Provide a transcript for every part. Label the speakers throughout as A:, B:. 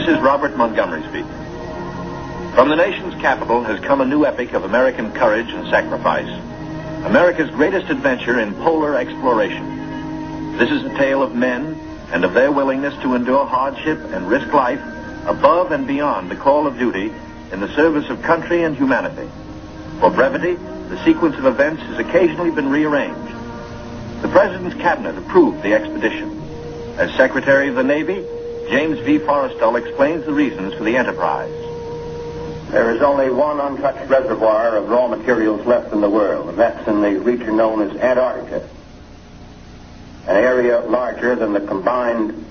A: This is Robert Montgomery speaking. From the nation's capital has come a new epic of American courage and sacrifice. America's greatest adventure in polar exploration. This is a tale of men and of their willingness to endure hardship and risk life above and beyond the call of duty in the service of country and humanity. For brevity, the sequence of events has occasionally been rearranged. The President's Cabinet approved the expedition. As Secretary of the Navy, James V. Forrestal explains the reasons for the enterprise.
B: There is only one untouched reservoir of raw materials left in the world, and that's in the region known as Antarctica, an area larger than the combined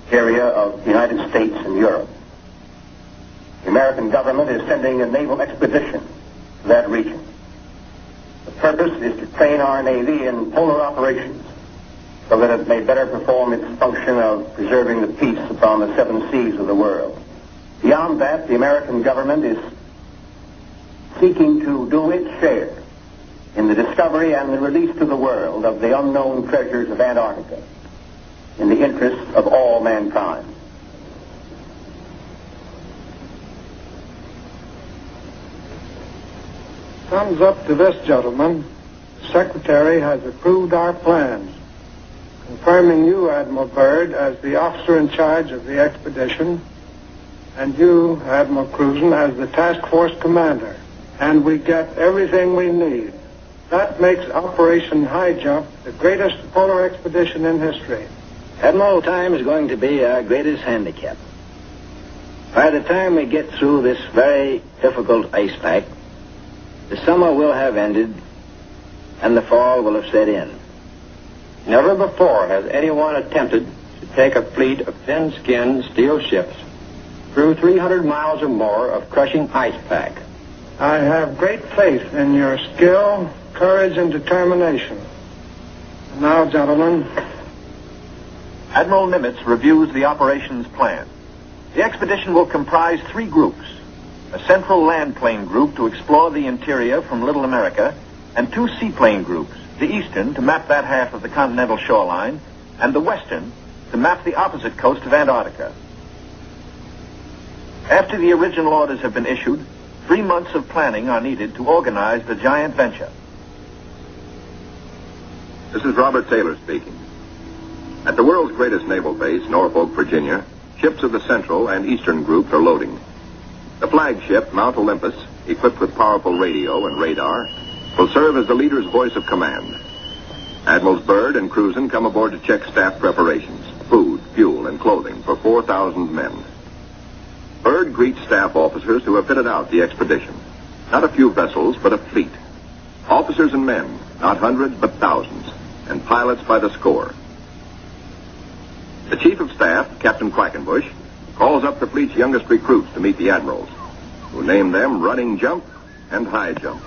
B: area of the United States and Europe. The American government is sending a naval expedition to that region. The purpose is to train our Navy in polar operations so that it may better perform its function of preserving the peace upon the seven seas of the world. Beyond that, the American government is seeking to do its share in the discovery and the release to the world of the unknown treasures of Antarctica in the interests of all mankind.
C: Thumbs up to this, gentlemen. The Secretary has approved our plans, confirming you, Admiral Byrd, as the officer in charge of the expedition, and you, Admiral Cruzen, as the task force commander. And we get everything we need. That makes Operation Highjump the greatest polar expedition in history.
D: Admiral, time is going to be our greatest handicap. By the time we get through this very difficult ice pack, the summer will have ended and the fall will have set in.
E: Never before has anyone attempted to take a fleet of thin-skinned steel ships through 300 miles or more of crushing ice pack.
C: I have great faith in your skill, courage, and determination. Now, gentlemen.
A: Admiral Nimitz reviews the operations plan. The expedition will comprise 3 groups: a central land plane group to explore the interior from Little America, and 2 seaplane groups, the eastern to map that half of the continental shoreline, and the western to map the opposite coast of Antarctica. After the original orders have been issued, 3 months of planning are needed to organize the giant venture.
F: This is Robert Taylor speaking. At the world's greatest naval base, Norfolk, Virginia, ships of the Central and Eastern groups are loading. The flagship, Mount Olympus, equipped with powerful radio and radar, will serve as the leader's voice of command. Admirals Byrd and Cruzen come aboard to check staff preparations, food, fuel, and clothing for 4,000 men. Byrd greets staff officers who have fitted out the expedition. Not a few vessels, but a fleet. Officers and men, not hundreds, but thousands, and pilots by the score. The Chief of Staff, Captain Quackenbush, calls up the fleet's youngest recruits to meet the admirals, who name them Running Jump and High Jump.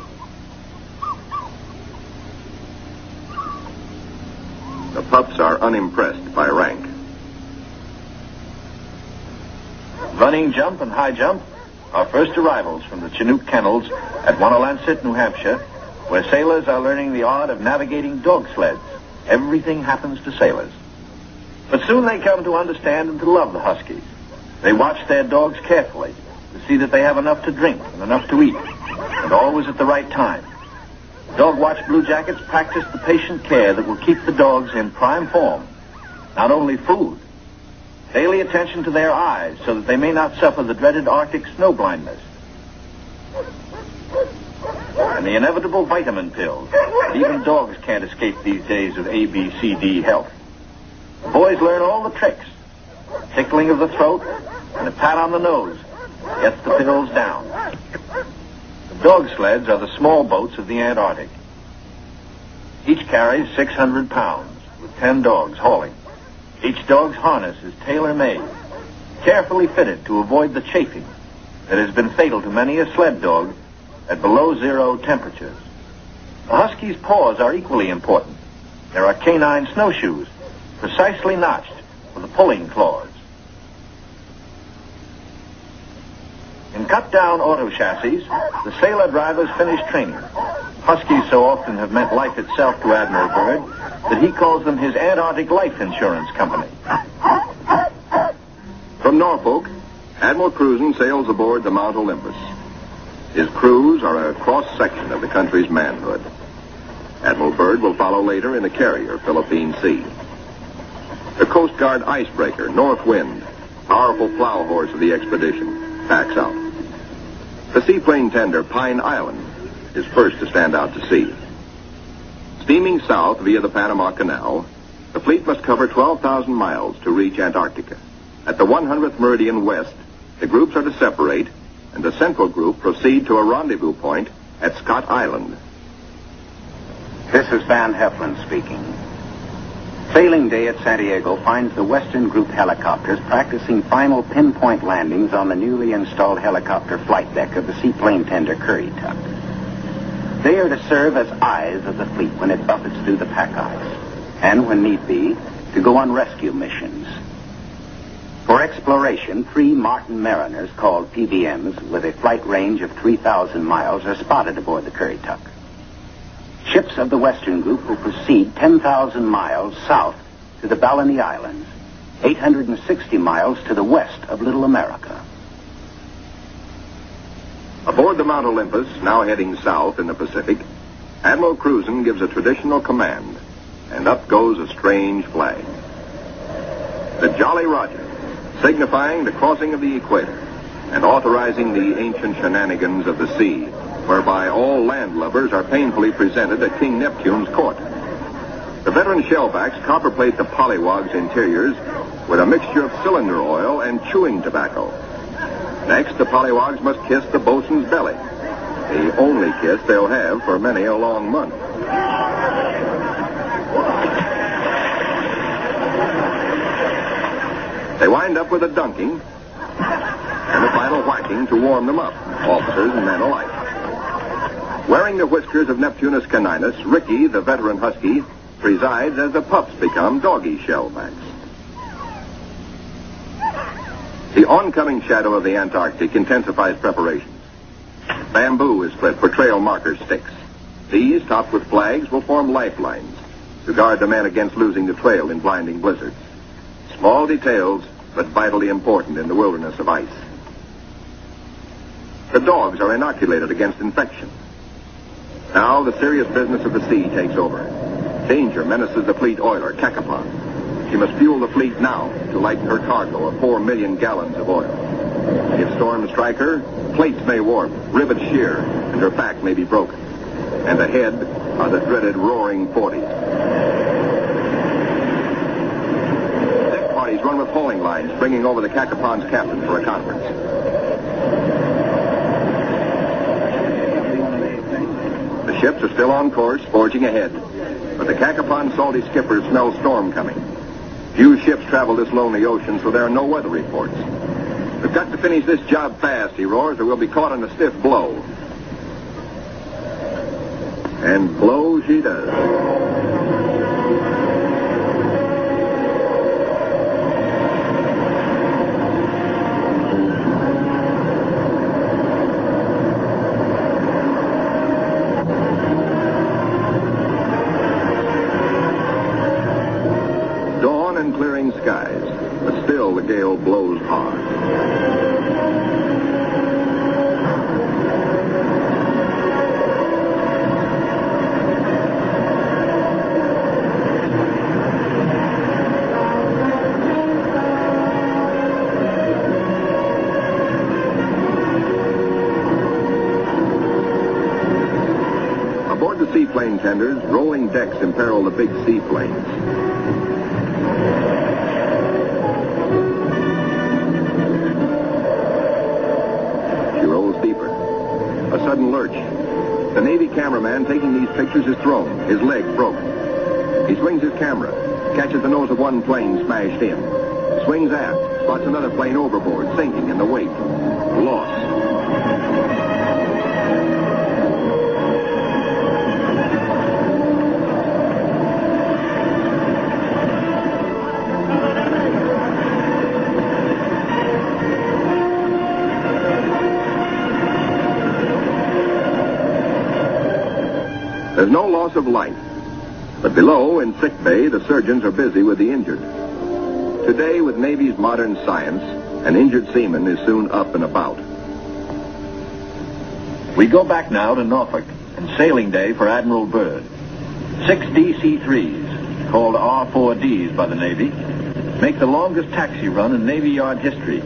F: The pups are unimpressed by rank.
A: Running Jump and High Jump are first arrivals from the Chinook kennels at Wanalancet, New Hampshire, where sailors are learning the art of navigating dog sleds. Everything happens to sailors. But soon they come to understand and to love the Huskies. They watch their dogs carefully to see that they have enough to drink and enough to eat, and always at the right time. Dog Watch Bluejackets practice the patient care that will keep the dogs in prime form. Not only food, daily attention to their eyes so that they may not suffer the dreaded Arctic snow blindness. And the inevitable vitamin pills. Even dogs can't escape these days of ABCD health. The boys learn all the tricks. Tickling of the throat and a pat on the nose gets the pills down. The dog sleds are the small boats of the Antarctic. Each carries 600 pounds, with 10 dogs hauling. Each dog's harness is tailor-made, carefully fitted to avoid the chafing that has been fatal to many a sled dog at below zero temperatures. The Husky's paws are equally important. There are canine snowshoes, precisely notched for the pulling claws. In cut-down auto chassis, the sailor drivers finish training. Huskies so often have meant life itself to Admiral Byrd that he calls them his Antarctic Life Insurance Company.
F: From Norfolk, Admiral Cruzen sails aboard the Mount Olympus. His crews are a cross-section of the country's manhood. Admiral Byrd will follow later in the carrier, Philippine Sea. The Coast Guard icebreaker, North Wind, powerful plow horse of the expedition, backs out. The seaplane tender, Pine Island, is first to stand out to sea. Steaming south via the Panama Canal, the fleet must cover 12,000 miles to reach Antarctica. At the 100th meridian west, the groups are to separate, and the central group proceed to a rendezvous point at Scott Island.
B: This is Van Heflin speaking. Sailing day at Santiago finds the Western Group helicopters practicing final pinpoint landings on the newly installed helicopter flight deck of the seaplane tender Currituck. They are to serve as eyes of the fleet when it buffets through the pack ice, and when need be, to go on rescue missions. For exploration, 3 Martin Mariners, called PBMs, with a flight range of 3,000 miles, are spotted aboard the Currituck. Ships of the Western Group will proceed 10,000 miles south to the Balleny Islands, 860 miles to the west of Little America.
F: Aboard the Mount Olympus, now heading south in the Pacific, Admiral Cruzen gives a traditional command, and up goes a strange flag. The Jolly Roger, signifying the crossing of the equator and authorizing the ancient shenanigans of the sea, whereby all land lubbers are painfully presented at King Neptune's court. The veteran shellbacks copperplate the pollywog's interiors with a mixture of cylinder oil and chewing tobacco. Next, the pollywogs must kiss the bosun's belly, the only kiss they'll have for many a long month. They wind up with a dunking and a final whacking to warm them up, officers and men alike. Wearing the whiskers of Neptunus caninus, Ricky, the veteran husky, presides as the pups become doggy shellbacks. The oncoming shadow of the Antarctic intensifies preparations. Bamboo is split for trail marker sticks. These, topped with flags, will form lifelines to guard the men against losing the trail in blinding blizzards. Small details, but vitally important in the wilderness of ice. The dogs are inoculated against infection. Now the serious business of the sea takes over. Danger menaces the fleet oiler, Cacapon. She must fuel the fleet now to lighten her cargo of 4 million gallons of oil. If storms strike her, plates may warp, rivets shear, and her back may be broken. And ahead are the dreaded Roaring 40s. Deck parties run with hauling lines, bringing over the Cacapon's captain for a conference. The ships are still on course, forging ahead. But the Cacapon's salty skippers smell storm coming. Few ships travel this lonely ocean, so there are no weather reports. We've got to finish this job fast, he roars, or we'll be caught in a stiff blow. And blow she does. Clearing skies, but still the gale blows hard. Aboard the seaplane tenders, rolling decks imperil the big seaplanes. A sudden lurch. The Navy cameraman taking these pictures is thrown, his leg broken. He swings his camera, catches the nose of one plane smashed in, swings aft, spots another plane overboard, sinking in the wake. Lost. There's no loss of life. But below, in sick bay, the surgeons are busy with the injured. Today, with Navy's modern science, An injured seaman is soon up and about.
A: We go back now to Norfolk and sailing day for Admiral Byrd. 6 DC-3s, called R4Ds by the Navy, make the longest taxi run in Navy Yard history,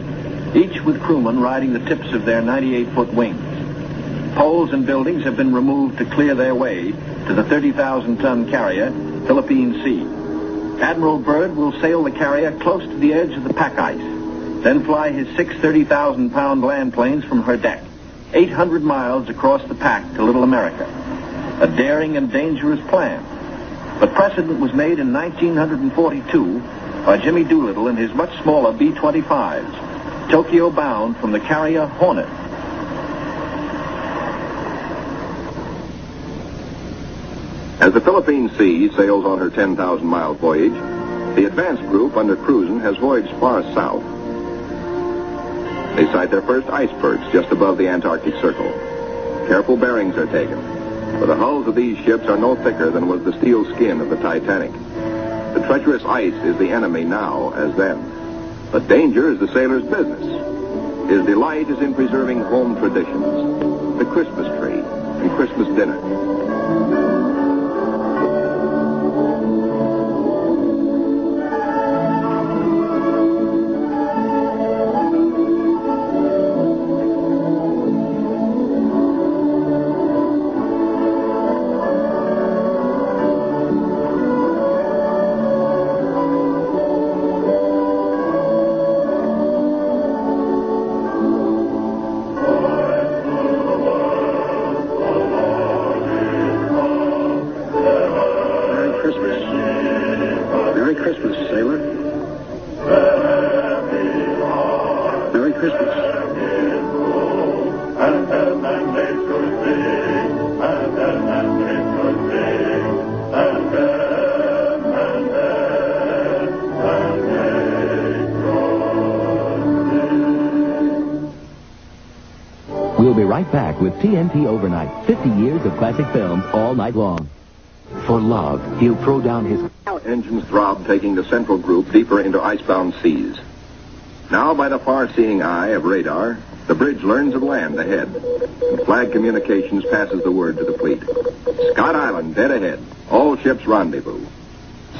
A: each with crewmen riding the tips of their 98-foot wings. Poles and buildings have been removed to clear their way to the 30,000-ton carrier, Philippine Sea. Admiral Byrd will sail the carrier close to the edge of the pack ice, then fly his 6 30,000-pound land planes from her deck, 800 miles across the pack to Little America. A daring and dangerous plan. But precedent was made in 1942 by Jimmy Doolittle and his much smaller B-25s, Tokyo-bound from the carrier Hornet.
F: As the Philippine Sea sails on her 10,000-mile voyage, the advance group under Cruzen has voyaged far south. They sight their first icebergs just above the Antarctic Circle. Careful bearings are taken, for the hulls of these ships are no thicker than was the steel skin of the Titanic. The treacherous ice is the enemy now as then. But danger is the sailor's business. His delight is in preserving home traditions, the Christmas tree and Christmas dinner.
G: We'll be right back with TNT Overnight. 50 years of classic films all night long. For love, he'll throw down his...
F: Engines throb, taking the central group deeper into icebound seas. Now, by the far-seeing eye of radar, the bridge learns of land ahead, and flag communications passes the word to the fleet. Scott Island, dead ahead. All ships rendezvous.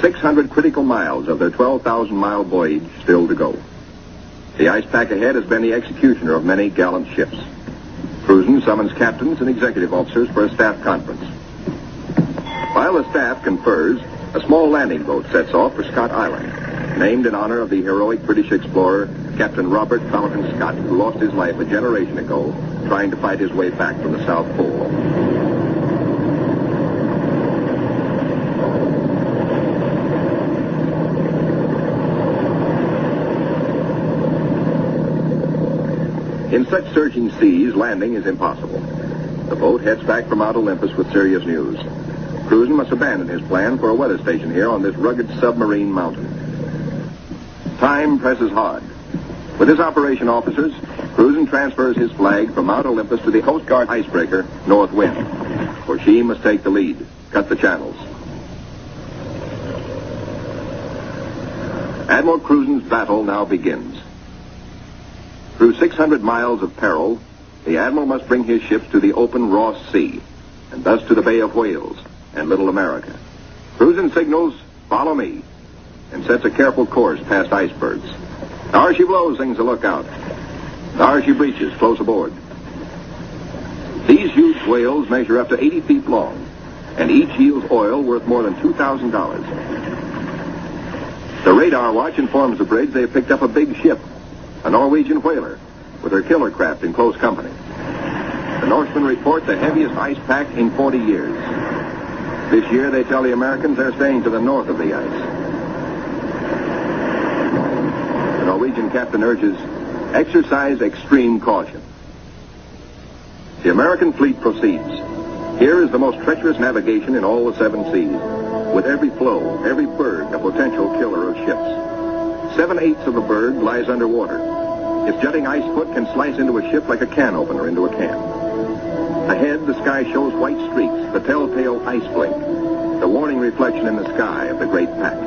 F: 600 critical miles of their 12,000-mile voyage still to go. The ice pack ahead has been the executioner of many gallant ships. Cruzen summons captains and executive officers for a staff conference. While the staff confers, a small landing boat sets off for Scott Island, named in honor of the heroic British explorer, Captain Robert Falcon Scott, who lost his life a generation ago trying to fight his way back from the South Pole. In such surging seas, landing is impossible. The boat heads back for Mount Olympus with serious news. Cruzen must abandon his plan for a weather station here on this rugged submarine mountain. Time presses hard. With his operation officers, Cruzen transfers his flag from Mount Olympus to the Coast Guard icebreaker, North Wind, for she must take the lead, cut the channels. Admiral Cruzen's battle now begins. Through 600 miles of peril, the Admiral must bring his ships to the open Ross Sea, and thus to the Bay of Whales and Little America. Cruzen signals, "Follow me," and sets a careful course past icebergs. "There she blows," sings the lookout. "There she breaches," close aboard. These huge whales measure up to 80 feet long, and each yields oil worth more than $2,000. The radar watch informs the bridge they have picked up a big ship, a Norwegian whaler, with her killer craft in close company. The Norsemen report the heaviest ice pack in 40 years. This year, they tell the Americans they're staying to the north of the ice. The Norwegian captain urges, "Exercise extreme caution." The American fleet proceeds. Here is the most treacherous navigation in all the 7 seas, with every floe, every berg a potential killer of ships. 7/8 of the berg lies underwater. Its jutting ice foot can slice into a ship like a can opener into a can. Ahead, the sky shows white streaks, the telltale ice blink, the warning reflection in the sky of the great pack.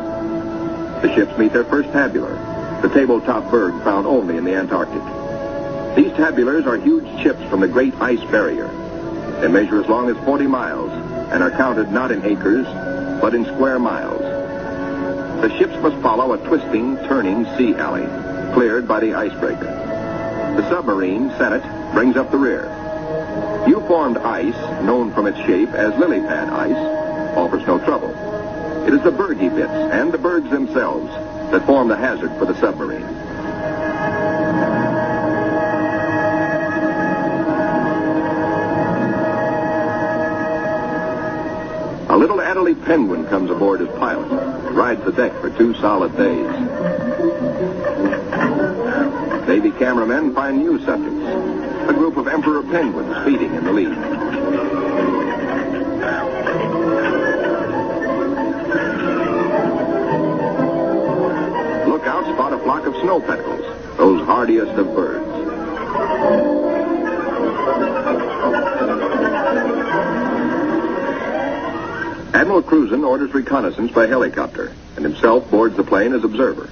F: The ships meet their first tabular, the tabletop berg found only in the Antarctic. These tabulars are huge ships from the Great Ice Barrier. They measure as long as 40 miles and are counted not in acres, but in square miles. The ships must follow a twisting, turning sea alley, cleared by the icebreaker. The submarine, Senate, brings up the rear. U-formed ice, known from its shape as lily pad ice, offers no trouble. It is the bergy bits and the bergs themselves that form the hazard for the submarine. A little Adelaide penguin comes aboard as pilot and rides the deck for 2 solid days. Navy cameramen find new subjects. A group of emperor penguins feeding in the lead. Lookouts spot a flock of snow petrels, those hardiest of birds. Admiral Cruzen orders reconnaissance by helicopter and himself boards the plane as observer.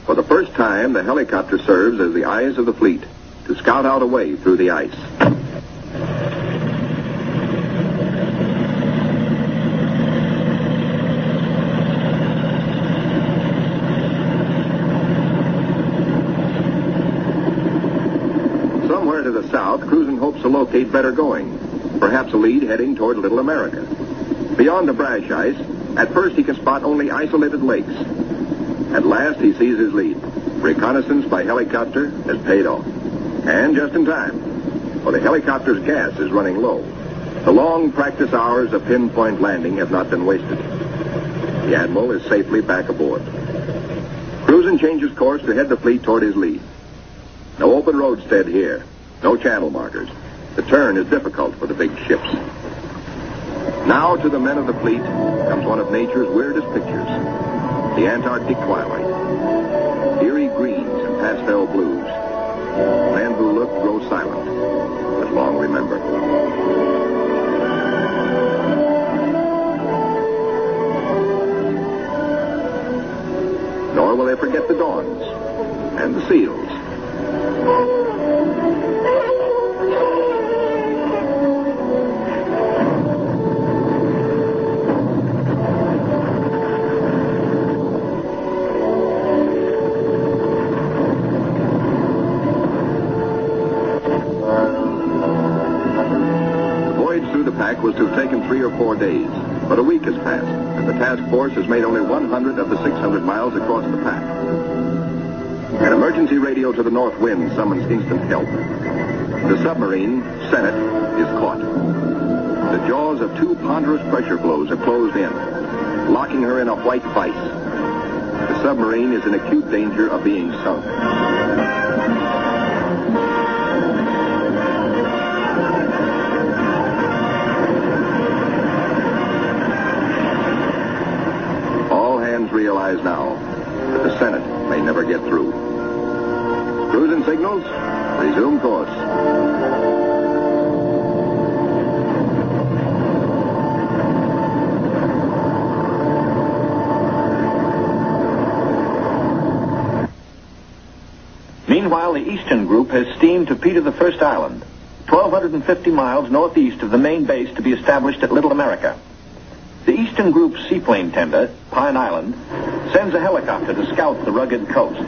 F: For the first time, the helicopter serves as the eyes of the fleet to scout out a way through the ice. Somewhere to the south, Cruzen hopes to locate better going, perhaps a lead heading toward Little America. Beyond the brash ice, at first he can spot only isolated lakes. At last he sees his lead. Reconnaissance by helicopter has paid off. And just in time, for the helicopter's gas is running low. The long practice hours of pinpoint landing have not been wasted. The Admiral is safely back aboard. Cruzen changes course to head the fleet toward his lead. No open roadstead here. No channel markers. The turn is difficult for the big ships. Now to the men of the fleet comes one of nature's weirdest pictures. The Antarctic twilight. Eerie greens and pastel blues. Men who look grow silent, but long remember. Nor will they forget the dawns and the seals. Was to have taken 3 or 4 days, but a week has passed, and the task force has made only 100 of the 600 miles across the pack. An emergency radio to the north wind summons instant help. The submarine, Senate, is caught. The jaws of 2 ponderous pressure flows are closed in, locking her in a white vice. The submarine is in acute danger of being sunk. Realize now that the Senate may never get through. Cruzen signals, resume course.
A: Meanwhile, the Eastern Group has steamed to Peter the First Island, 1,250 miles northeast of the main base to be established at Little America. The Eastern Group's seaplane tender, Pine Island, sends a helicopter to scout the rugged coast.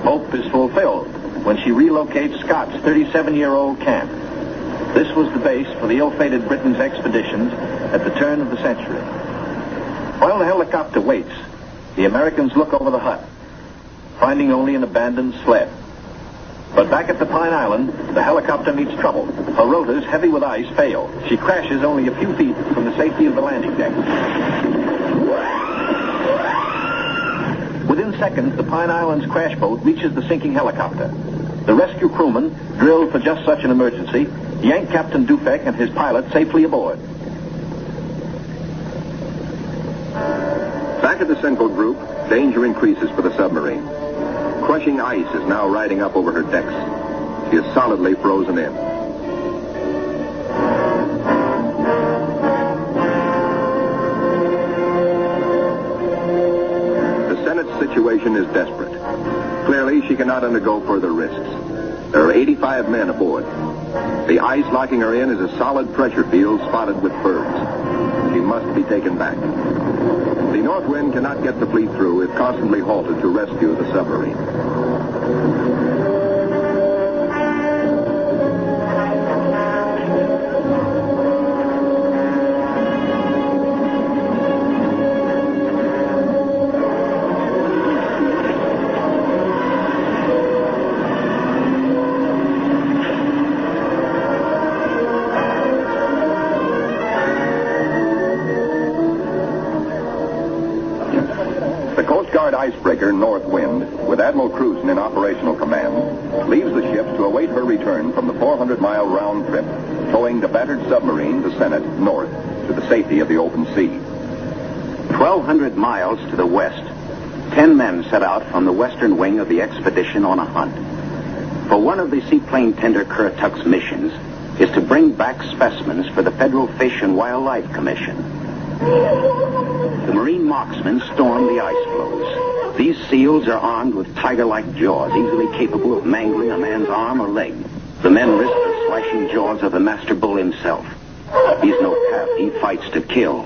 A: Hope is fulfilled when she relocates Scott's 37-year-old camp. This was the base for the ill-fated Britain's expeditions at the turn of the century. While the helicopter waits, the Americans look over the hut, finding only an abandoned sled. But back at the Pine Island, the helicopter meets trouble. Her rotors, heavy with ice, fail. She crashes only a few feet from the safety of the landing deck. Within seconds, the Pine Island's crash boat reaches the sinking helicopter. The rescue crewmen, drilled for just such an emergency, yank Captain Dufek and his pilot safely aboard.
F: Back at the Central Group, danger increases for the submarine. Crushing ice is now riding up over her decks. She is solidly frozen in. The Senate's situation is desperate. Clearly, she cannot undergo further risks. There are 85 men aboard. The ice locking her in is a solid pressure field spotted with bergs. She must be taken back. The north wind cannot get the fleet through if constantly halted to rescue the submarine. Icebreaker North Wind, with Admiral Cruzen in operational command, leaves the ships to await her return from the 400-mile round trip, towing the battered submarine, the Senate, north to the safety of the open sea.
H: 1,200 miles to the west, 10 men set out from the western wing of the expedition on a hunt. For one of the seaplane tender Currituck's missions is to bring back specimens for the Federal Fish and Wildlife Commission. The marine marksmen storm the ice floes. These seals are armed with tiger-like jaws, easily capable of mangling a man's arm or leg. The men risk the slashing jaws of the master bull himself. He's no calf. He fights to kill.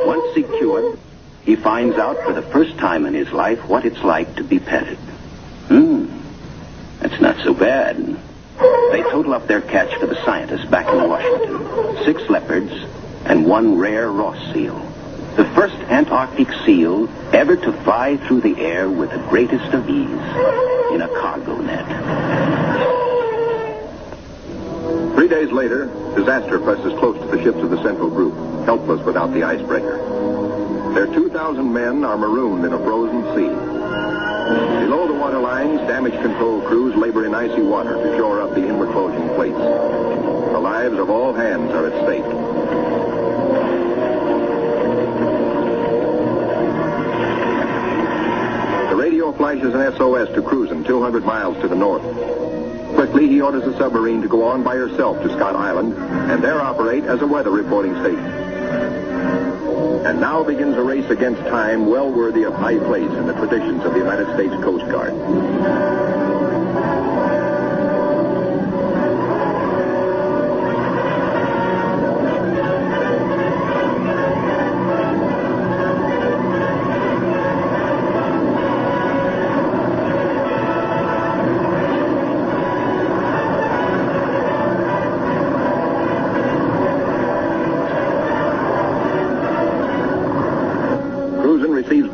H: Once secured, he finds out for the first time in his life what it's like to be petted. That's not so bad. They total up their catch for the scientists back in Washington. 6 leopards and 1 rare Ross seal. The first Antarctic seal ever to fly through the air with the greatest of ease in a cargo net.
F: 3 days later, disaster presses close to the ships of the Central Group, helpless without the icebreaker. Their 2,000 men are marooned in a frozen sea. Below the waterlines, damage control crews labor in icy water to shore up the inward closing plates. The lives of all hands are at stake. Flashes an SOS to Cruzen 200 miles to the north. Quickly, he orders the submarine to go on by herself to Scott Island and there operate as a weather reporting station. And now begins a race against time well worthy of high place in the traditions of the United States Coast Guard.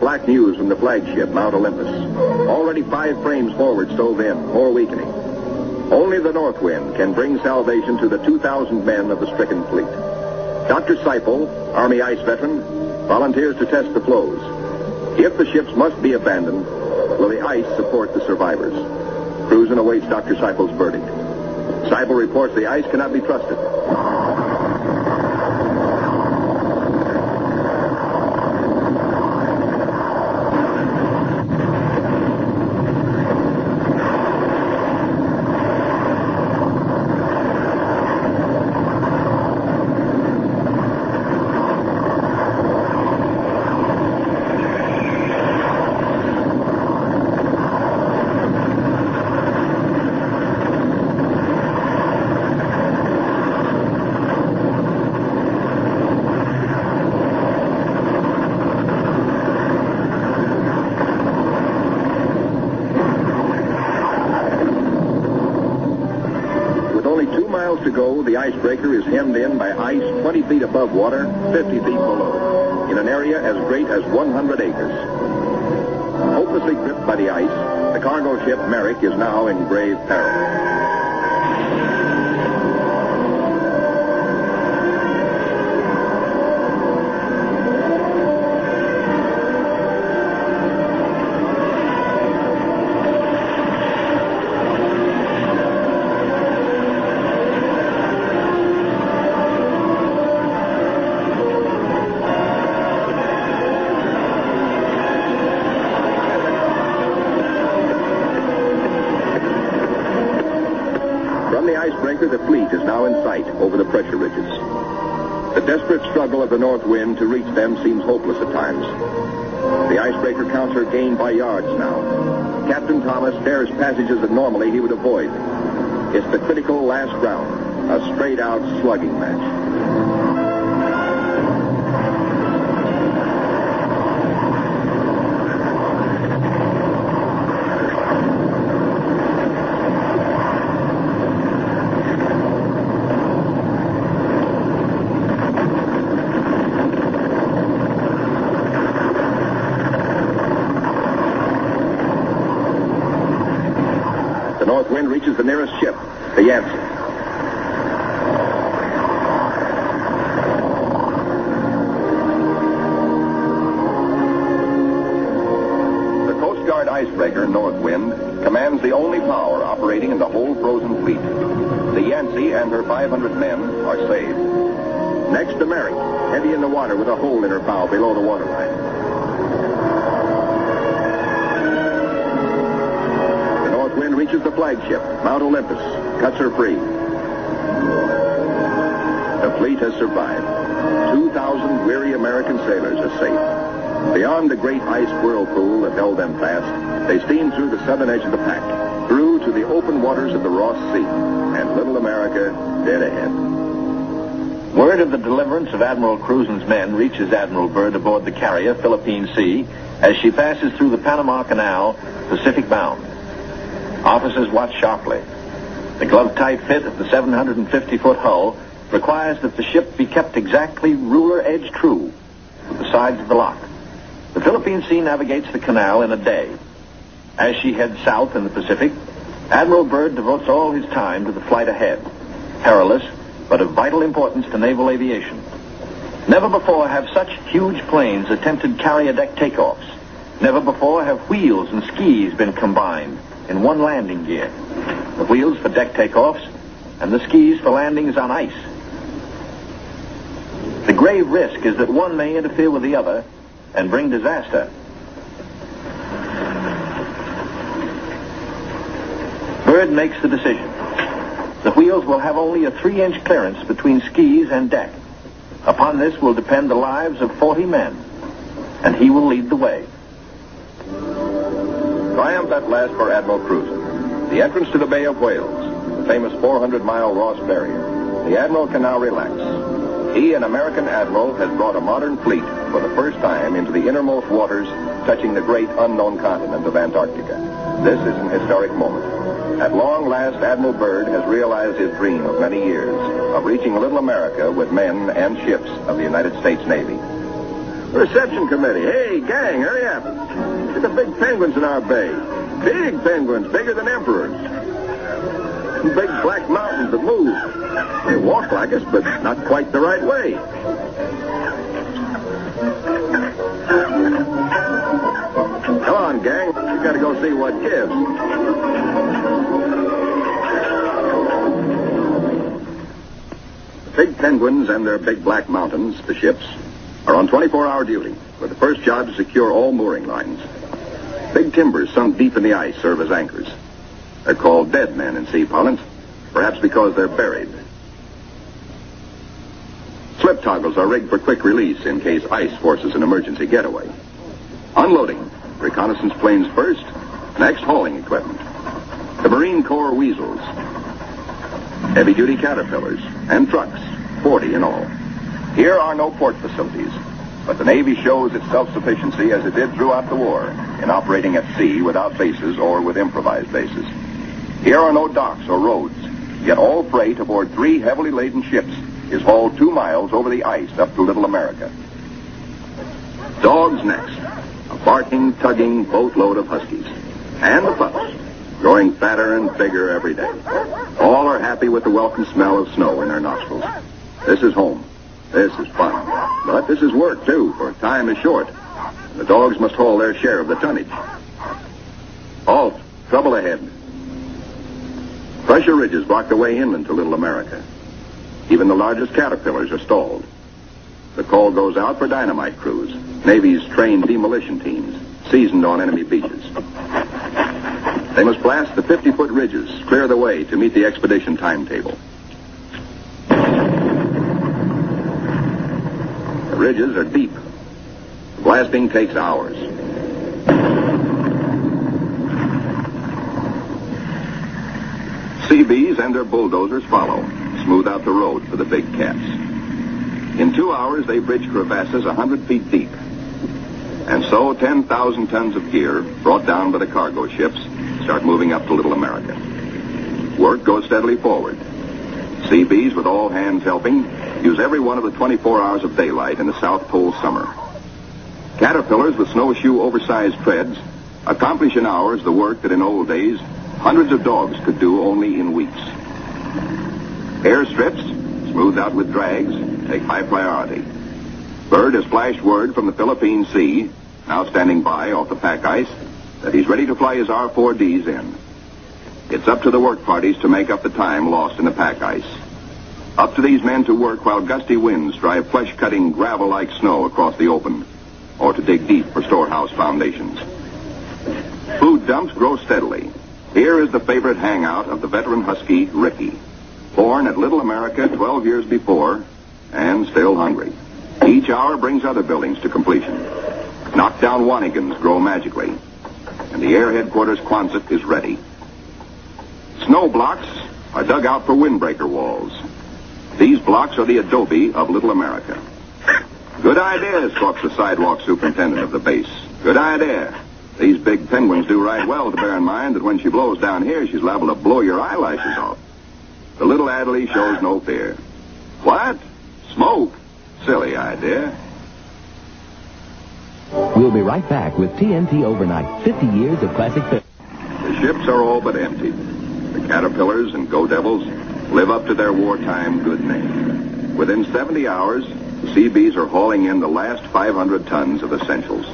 F: Black news from the flagship, Mount Olympus. Already 5 frames forward stove in, more weakening. Only the north wind can bring salvation to the 2,000 men of the stricken fleet. Dr. Seipel, Army ice veteran, volunteers to test the floes. If the ships must be abandoned, will the ice support the survivors? Cruzen awaits Dr. Seipel's verdict. Seipel reports the ice cannot be trusted. To go, the icebreaker is hemmed in by ice 20 feet above water, 50 feet below, in an area as great as 100 acres. Hopelessly gripped by the ice, the cargo ship Merrick is now in grave peril. The fleet is now in sight over the pressure ridges. The desperate struggle of the north wind to reach them seems hopeless at times. The icebreaker counts her gain by yards now. Captain Thomas dares passages that normally he would avoid. It's the critical last round, a straight-out slugging match. The north wind reaches the nearest ship, the Yancey. The Coast Guard icebreaker, North Wind, commands the only power operating in the whole frozen fleet. The Yancey and her 500 men are saved. Next, the Mary, heavy in the water with a hole in her bow below the waterline. Wind reaches the flagship, Mount Olympus, cuts her free. The fleet has survived. 2,000 weary American sailors are safe. Beyond the great ice whirlpool that held them fast, they steamed through the southern edge of the pack, through to the open waters of the Ross Sea, and little America dead ahead.
A: Word of the deliverance of Admiral Cruzen's men reaches Admiral Byrd aboard the carrier Philippine Sea as she passes through the Panama Canal, Pacific bound. Officers watch sharply. The glove-tight fit of the 750-foot hull requires that the ship be kept exactly ruler-edge true with the sides of the lock. The Philippine Sea navigates the canal in a day. As she heads south in the Pacific, Admiral Byrd devotes all his time to the flight ahead, perilous but of vital importance to naval aviation. Never before have such huge planes attempted carrier deck takeoffs. Never before have wheels and skis been combined in one landing gear. The wheels for deck takeoffs and the skis for landings on ice. The grave risk is that one may interfere with the other and bring disaster. Byrd makes the decision. The wheels will have only a 3-inch clearance between skis and deck. Upon this will depend the lives of 40 men, and he will lead the way.
F: Triumph at last for Admiral Cruzen. The entrance to the Bay of Whales, the famous 400-mile Ross barrier. The Admiral can now relax. He, an American admiral, has brought a modern fleet for the first time into the innermost waters touching the great unknown continent of Antarctica. This is an historic moment. At long last, Admiral Byrd has realized his dream of many years of reaching little America with men and ships of the United States Navy. Reception committee. Hey, gang, hurry up. Look at the big penguins in our bay. Big penguins, bigger than emperors. Big black mountains that move. They walk like us, but not quite the right way. Come on, gang. We gotta go see what gives. The big penguins and their big black mountains, the ships, are on 24-hour duty, with the first job to secure all mooring lines. Big timbers sunk deep in the ice serve as anchors. They're called dead men in sea parlance, perhaps because they're buried. Slip toggles are rigged for quick release in case ice forces an emergency getaway. Unloading. Reconnaissance planes first, next hauling equipment. The Marine Corps weasels. Heavy-duty caterpillars and trucks, 40 in all. Here are no port facilities, but the Navy shows its self-sufficiency as it did throughout the war in operating at sea without bases or with improvised bases. Here are no docks or roads, yet all freight aboard 3 heavily laden ships is hauled 2 miles over the ice up to Little America. Dogs next, a barking, tugging boatload of huskies. And the pups, growing fatter and bigger every day. All are happy with the welcome smell of snow in their nostrils. This is home. This is fun. But this is work, too, for time is short. The dogs must haul their share of the tonnage. Halt. Trouble ahead. Pressure ridges block the way inland to Little America. Even the largest caterpillars are stalled. The call goes out for dynamite crews, Navy's trained demolition teams, seasoned on enemy beaches. They must blast the 50-foot ridges, clear the way to meet the expedition timetable. The ridges are deep. The blasting takes hours. Seabees and their bulldozers follow, smooth out the road for the big cats. In 2 hours, they bridge crevasses 100 feet deep. And so 10,000 tons of gear, brought down by the cargo ships, start moving up to Little America. Work goes steadily forward. Seabees, with all hands helping, use every one of the 24 hours of daylight in the South Pole summer. Caterpillars with snowshoe oversized treads accomplish in hours the work that in old days hundreds of dogs could do only in weeks. Airstrips, smoothed out with drags, take high priority. Bird has flashed word from the Philippine Sea, now standing by off the pack ice, that he's ready to fly his R-4Ds in. It's up to the work parties to make up the time lost in the pack ice. Up to these men to work while gusty winds drive flesh-cutting gravel-like snow across the open, or to dig deep for storehouse foundations. Food dumps grow steadily. Here is the favorite hangout of the veteran Husky, Ricky, born at Little America 12 years before, and still hungry. Each hour brings other buildings to completion. Knockdown Wanigans grow magically, and the Air Headquarters Quonset is ready. Snow blocks are dug out for windbreaker walls. These blocks are the adobe of Little America. Good idea, squawks the sidewalk superintendent of the base. Good idea. These big penguins do right well to bear in mind that when she blows down here, she's liable to blow your eyelashes off. The little Adderley shows no fear. What? Smoke? Silly idea.
G: We'll be right back with TNT Overnight, 50 years of classic film.
F: The ships are all but empty. The Caterpillars and Go Devils live up to their wartime good name. Within 70 hours, the Seabees are hauling in the last 500 tons of essentials.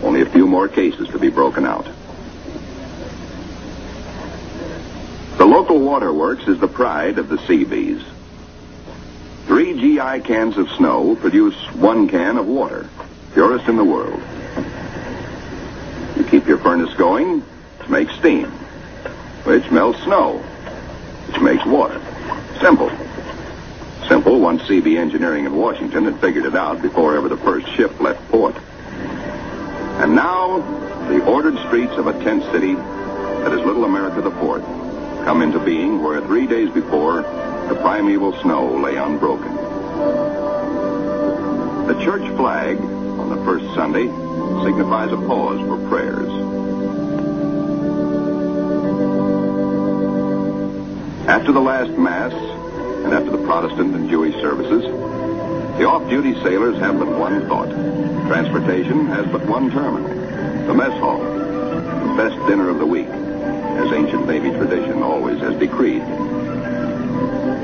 F: Only a few more cases to be broken out. The local waterworks is the pride of the Seabees. 3 GI cans of snow produce 1 can of water, purest in the world. You keep your furnace going to make steam, which melts snow, which makes water. Simple. Simple once CB Engineering in Washington had figured it out before ever the first ship left port. And now, the ordered streets of a tent city that is Little America the Fourth come into being where 3 days before, the primeval snow lay unbroken. The church flag on the first Sunday signifies a pause for prayers. After the last Mass, and after the Protestant and Jewish services, the off-duty sailors have but one thought. Transportation has but one terminal, the mess hall, the best dinner of the week, as ancient Navy tradition always has decreed.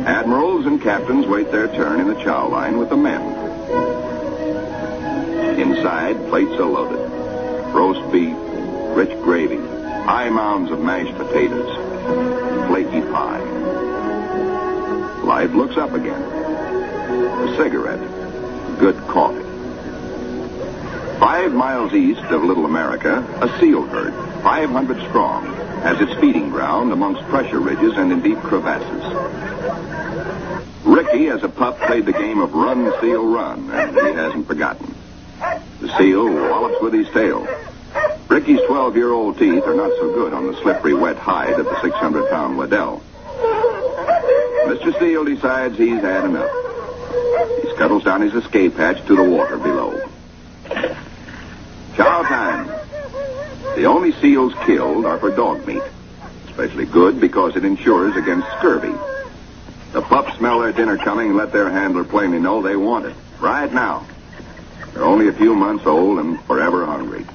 F: Admirals and captains wait their turn in the chow line with the men. Inside, plates are loaded. Roast beef, rich gravy, high mounds of mashed potatoes, flaky pie. Life looks up again. A cigarette, good coffee. 5 miles east of Little America, a seal herd, 500 strong, has its feeding ground amongst pressure ridges and in deep crevasses. Ricky, as a pup, played the game of run, seal, run, and he hasn't forgotten. The seal wallops with his tail. Ricky's 12-year-old teeth are not so good on the slippery, wet hide of the 600-pound Waddell. Mr. Seal decides he's had enough. He scuttles down his escape hatch to the water below. Chow time. The only seals killed are for dog meat. Especially good because it insures against scurvy. The pups smell their dinner coming and let their handler plainly know they want it. Right now. They're only a few months old and forever hungry.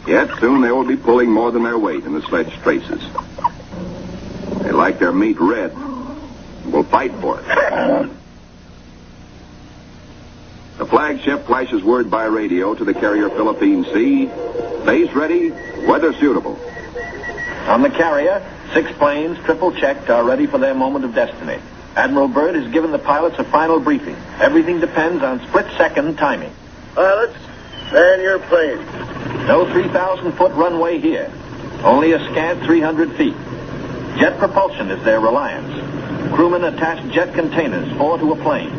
F: Yet soon they will be pulling more than their weight in the sledge traces. They like their meat red and will fight for it. The flagship flashes word by radio to the carrier Philippine Sea. Base ready, weather suitable.
A: On the carrier, 6 planes, triple checked, are ready for their moment of destiny. Admiral Byrd has given the pilots a final briefing. Everything depends on split-second timing.
B: Pilots, man your planes.
A: No 3,000-foot runway here. Only a scant 300 feet. Jet propulsion is their reliance. Crewmen attach jet containers, 4 to a plane.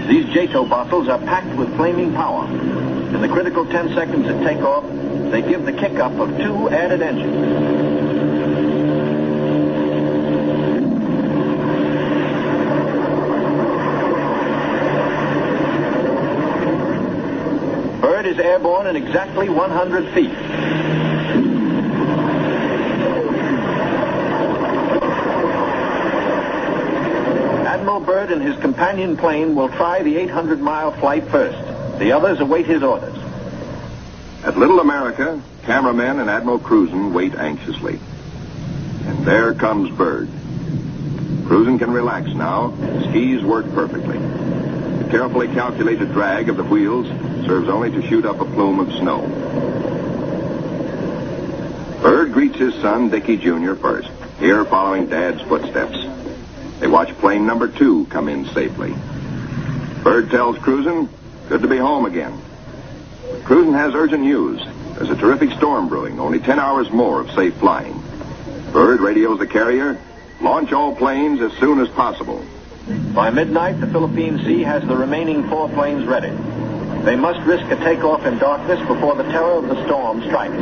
A: These JATO bottles are packed with flaming power. In the critical 10 seconds at takeoff, they give the kick-up of 2 added engines. airborne in exactly 100 feet. Admiral Byrd and his companion plane will try the 800-mile flight first. The others await his orders.
F: At Little America, cameramen and Admiral Cruzen wait anxiously. And there comes Byrd. Cruzen can relax now. Skis work perfectly. The carefully calculated drag of the wheels serves only to shoot up a plume of snow. Byrd greets his son, Dickie Jr., first, here following Dad's footsteps. They watch plane number 2 come in safely. Byrd tells Cruzen, good to be home again. But Cruzen has urgent news. There's a terrific storm brewing, only 10 hours more of safe flying. Byrd radios the carrier, launch all planes as soon as possible.
A: By midnight, the Philippine Sea has the remaining 4 planes ready. They must risk a takeoff in darkness before the terror of the storm strikes.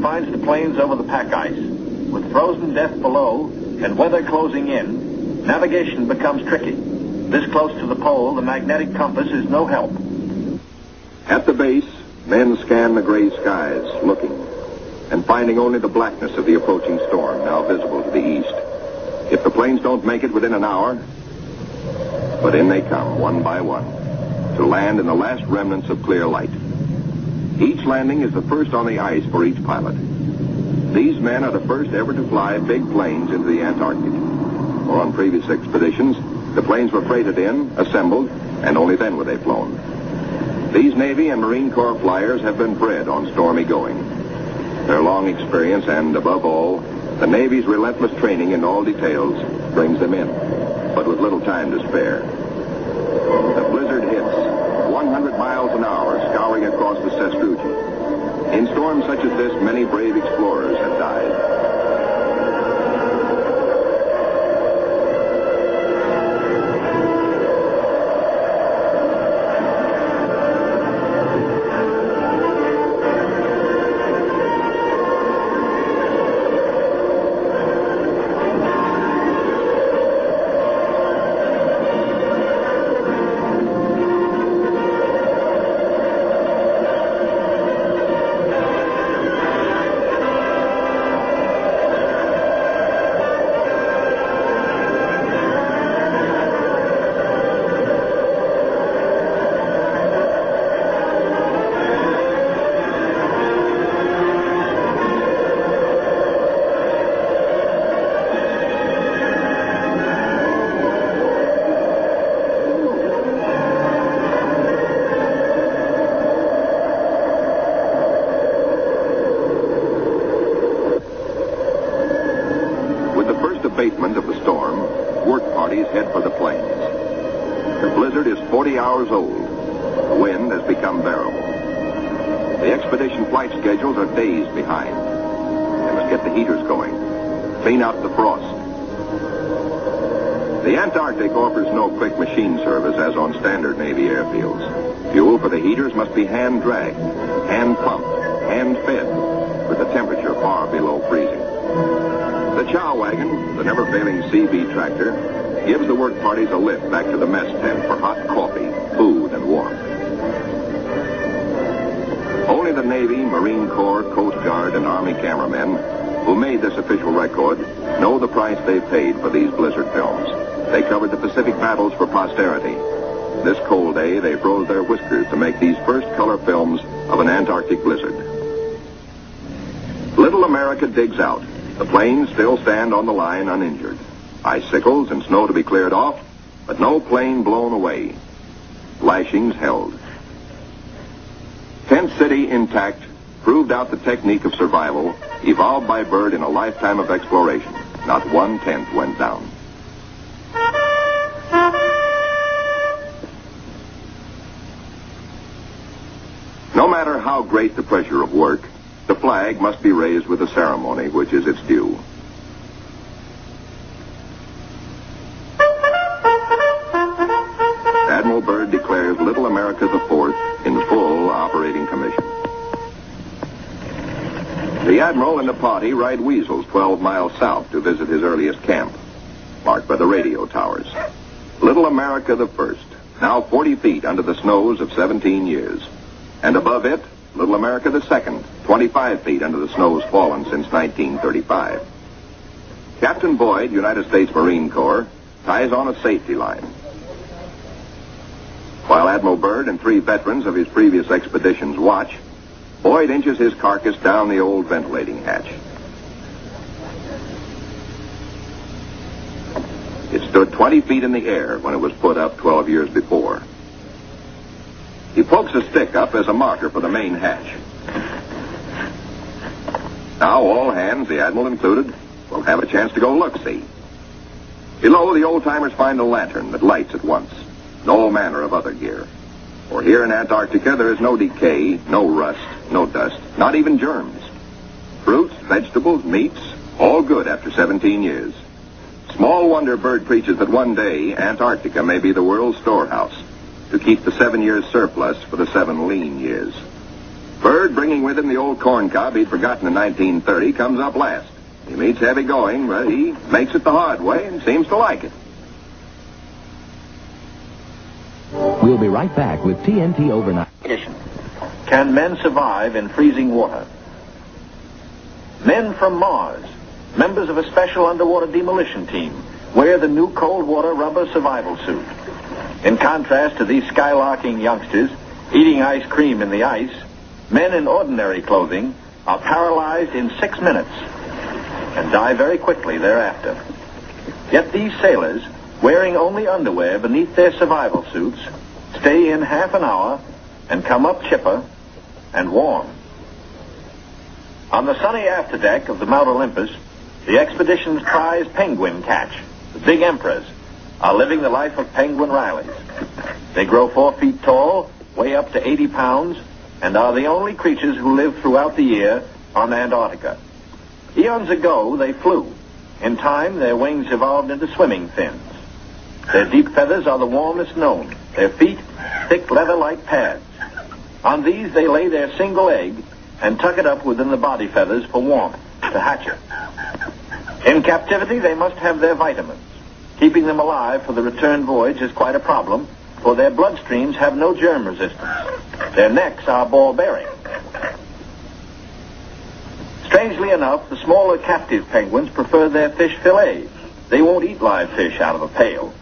A: Finds the planes over the pack ice. With frozen depth below and weather closing in, navigation becomes tricky. This close to the pole, the magnetic compass is no help.
F: At the base, men scan the gray skies, looking, and finding only the blackness of the approaching storm, now visible to the east. If the planes don't make it within an hour, but in they come, one by one, to land in the last remnants of clear light. Each landing is the first on the ice for each pilot. These men are the first ever to fly big planes into the Antarctic. Or on previous expeditions, the planes were freighted in, assembled, and only then were they flown. These Navy and Marine Corps flyers have been bred on stormy going. Their long experience and, above all, the Navy's relentless training in all details brings them in, but with little time to spare. The blizzard hits, 100 miles an hour, scouring across the sastrugi. In storms such as this, many brave explorers have died. Abatement of the storm, work parties head for the plains. The blizzard is 40 hours old. The wind has become bearable. The expedition flight schedules are days behind. They must get the heaters going, clean out the frost. The Antarctic offers no quick machine service as on standard Navy airfields. Fuel for the heaters must be hand-dragged, hand-pumped, hand-fed, with the temperature far below freezing. The chow wagon, the never-failing CB tractor, gives the work parties a lift back to the mess tent for hot coffee, food, and warmth. Only the Navy, Marine Corps, Coast Guard, and Army cameramen who made this official record know the price they paid for these blizzard films. They covered the Pacific battles for posterity. This cold day, they froze their whiskers to make these first color films of an Antarctic blizzard. Little America digs out. The planes still stand on the line uninjured. Icicles and snow to be cleared off, but no plane blown away. Lashings held. Tent City intact proved out the technique of survival evolved by Byrd in a lifetime of exploration. Not one tent went down. No matter how great the pressure of work, the flag must be raised with a ceremony which is its due. Little America IV in full operating commission. The Admiral and the party ride Weasels 12 miles south to visit his earliest camp, marked by the radio towers. Little America I, now 40 feet under the snows of 17 years. And above it, Little America II, 25 feet under the snows fallen since 1935. Captain Boyd, United States Marine Corps, ties on a safety line, while Admiral Byrd and 3 veterans of his previous expeditions watch. Boyd inches his carcass down the old ventilating hatch. It stood 20 feet in the air when it was put up 12 years before. He pokes a stick up as a marker for the main hatch. Now all hands, the Admiral included, will have a chance to go look-see. Below, the old-timers find a lantern that lights at once. No manner of other gear. For here in Antarctica, there is no decay, no rust, no dust, not even germs. Fruits, vegetables, meats, all good after 17 years. Small wonder Byrd preaches that one day Antarctica may be the world's storehouse to keep the 7 years surplus for the 7 lean years. Byrd, bringing with him the old corn cob he'd forgotten in 1930, comes up last. He meets heavy going, but he makes it the hard way and seems to like it.
G: We'll be right back with TNT Overnight.
A: Can men survive in freezing water? Men from Mars, members of a special underwater demolition team, wear the new cold water rubber survival suit. In contrast to these skylarking youngsters eating ice cream in the ice, men in ordinary clothing are paralyzed in 6 minutes and die very quickly thereafter. Yet these sailors, wearing only underwear beneath their survival suits, stay in half an hour and come up chipper and warm. On the sunny afterdeck of the Mount Olympus, the expedition's prize penguin catch, the big emperors, are living the life of penguin Rileys. They grow 4 feet tall, weigh up to 80 pounds, and are the only creatures who live throughout the year on Antarctica. Eons ago, they flew. In time, their wings evolved into swimming fins. Their deep feathers are the warmest known. Their feet, thick leather-like pads. On these, they lay their single egg and tuck it up within the body feathers for warmth, to hatch it. In captivity, they must have their vitamins. Keeping them alive for the return voyage is quite a problem, for their bloodstreams have no germ resistance. Their necks are ball-bearing. Strangely enough, the smaller captive penguins prefer their fish fillets. They won't eat live fish out of a pail.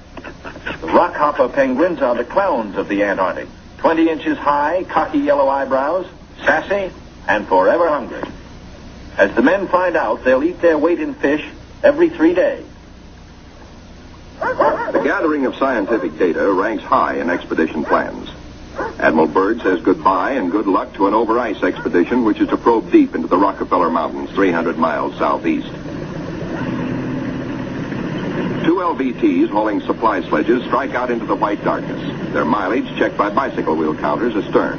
A: The rockhopper penguins are the clowns of the Antarctic. 20 inches high, cocky yellow eyebrows, sassy, and forever hungry. As the men find out, they'll eat their weight in fish every 3 days.
F: The gathering of scientific data ranks high in expedition plans. Admiral Byrd says goodbye and good luck to an over-ice expedition which is to probe deep into the Rockefeller Mountains, 300 miles southeast. 2 LVTs hauling supply sledges strike out into the white darkness, their mileage checked by bicycle wheel counters astern.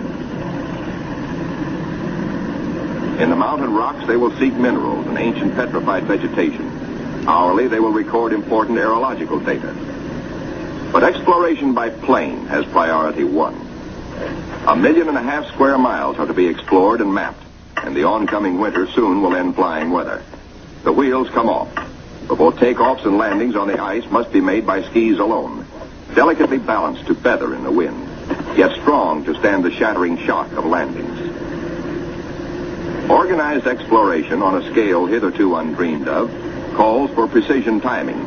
F: In the mountain rocks, they will seek minerals and ancient petrified vegetation. Hourly, they will record important aerological data. But exploration by plane has priority 1. 1.5 million square miles are to be explored and mapped, and the oncoming winter soon will end flying weather. The wheels come off. Before takeoffs and landings on the ice must be made by skis alone, delicately balanced to feather in the wind, yet strong to stand the shattering shock of landings. Organized exploration on a scale hitherto undreamed of calls for precision timing.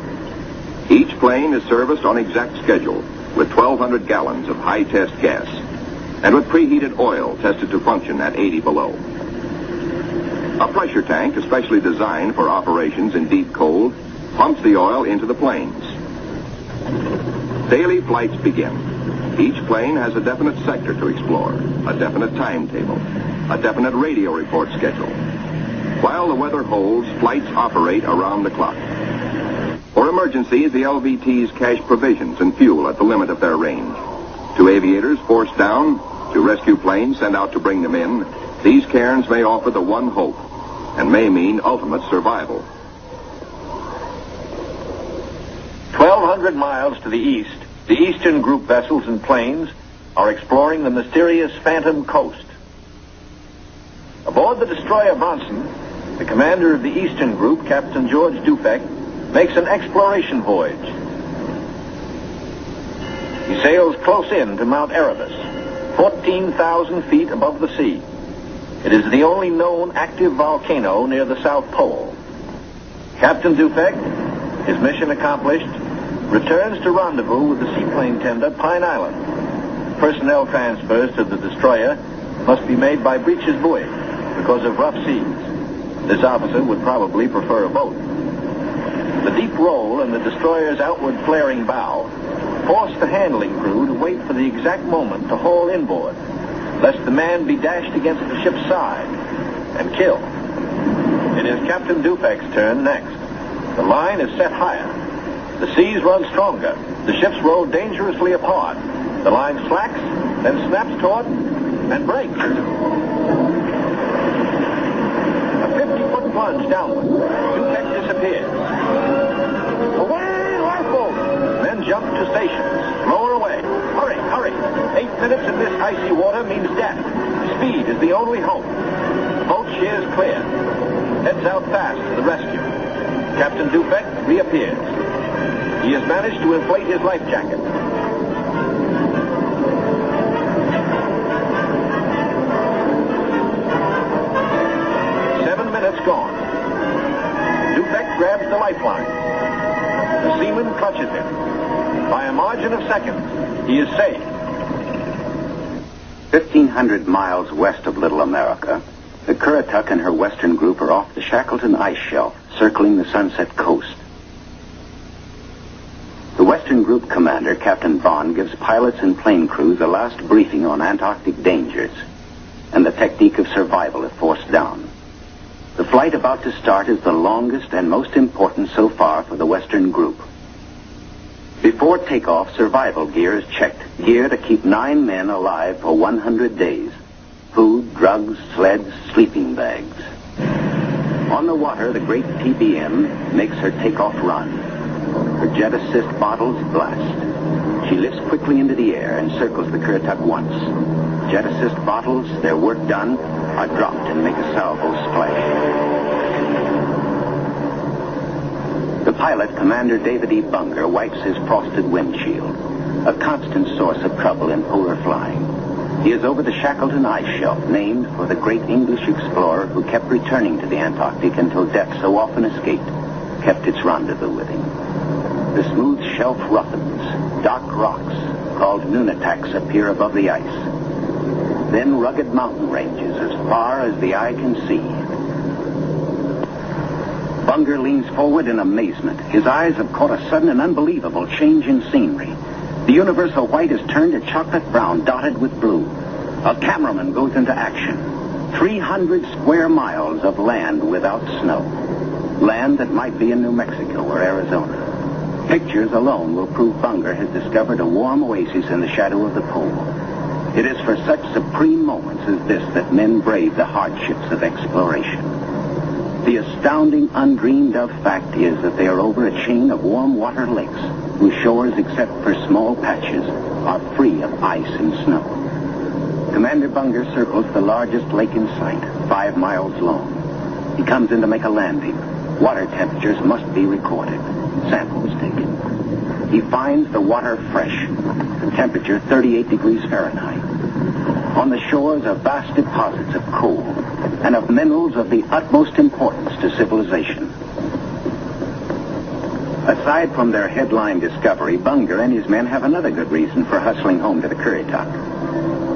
F: Each plane is serviced on exact schedule with 1,200 gallons of high-test gas and with preheated oil tested to function at 80 below. A pressure tank, especially designed for operations in deep cold, pumps the oil into the planes. Daily flights begin. Each plane has a definite sector to explore, a definite timetable, a definite radio report schedule. While the weather holds, flights operate around the clock. For emergencies, the LVTs cache provisions and fuel at the limit of their range. To aviators forced down, to rescue planes sent out to bring them in, these cairns may offer the one hope and may mean ultimate survival.
A: 1,200 miles to the east, the Eastern Group vessels and planes are exploring the mysterious Phantom Coast. Aboard the destroyer Bronson, the commander of the Eastern Group, Captain George Dufek, makes an exploration voyage. He sails close in to Mount Erebus, 14,000 feet above the sea. It is the only known active volcano near the South Pole. Captain Dufek, his mission accomplished, returns to rendezvous with the seaplane tender Pine Island. Personnel transfers to the destroyer must be made by breeches buoy because of rough seas. This officer would probably prefer a boat. The deep roll in the destroyer's outward flaring bow forced the handling crew to wait for the exact moment to haul inboard, lest the man be dashed against the ship's side and killed. It is Captain Dufek's turn next. The line is set higher. The seas run stronger. The ships roll dangerously apart. The line slacks, then snaps taut, and breaks. A 50-foot plunge downward. Dufek disappears. Away, lifeboat! Men jump to stations. Lower away. Hurry, hurry. 8 minutes in this icy water means death. Speed is the only hope. The boat sheers clear. Heads out fast to the rescue. Captain Dufek reappears. He has managed to inflate his life jacket. Gone. Dufek grabs the lifeline. The seaman clutches him. By a margin of seconds, he is safe.
H: 1,500 miles west of Little America, the Currituck and her western group are off the Shackleton ice shelf, circling the Sunset Coast. The western group commander, Captain Vaughn, gives pilots and plane crews a last briefing on Antarctic dangers and the technique of survival if forced down. The flight about to start is the longest and most important so far for the Western Group. Before takeoff, survival gear is checked. Gear to keep 9 men alive for 100 days. Food, drugs, sleds, sleeping bags. On the water, the great TBM makes her takeoff run. Her jet assist bottles blast. She lifts quickly into the air and circles the Currituck once. Jet assist bottles, their work done, are dropped and make a salvo splash. The pilot, Commander David E. Bunger, wipes his frosted windshield, a constant source of trouble in polar flying. He is over the Shackleton ice shelf, named for the great English explorer who kept returning to the Antarctic until death, so often escaped, kept its rendezvous with him. The smooth shelf roughens. Dark rocks, called nunataks, appear above the ice. Then rugged mountain ranges as far as the eye can see. Bunger leans forward in amazement. His eyes have caught a sudden and unbelievable change in scenery. The universal white has turned to chocolate brown, dotted with blue. A cameraman goes into action. 300 square miles of land without snow. Land that might be in New Mexico or Arizona. Pictures alone will prove Bunger has discovered a warm oasis in the shadow of the pole. It is for such supreme moments as this that men brave the hardships of exploration. The astounding, undreamed of fact is that they are over a chain of warm water lakes whose shores, except for small patches, are free of ice and snow. Commander Bunger circles the largest lake in sight, 5 miles long. He comes in to make a landing. Water temperatures must be recorded. Samples taken. He finds the water fresh. The temperature 38 degrees Fahrenheit. On the shores are vast deposits of coal and of minerals of the utmost importance to civilization. Aside from their headline discovery, Bunger and his men have another good reason for hustling home to the Currituck.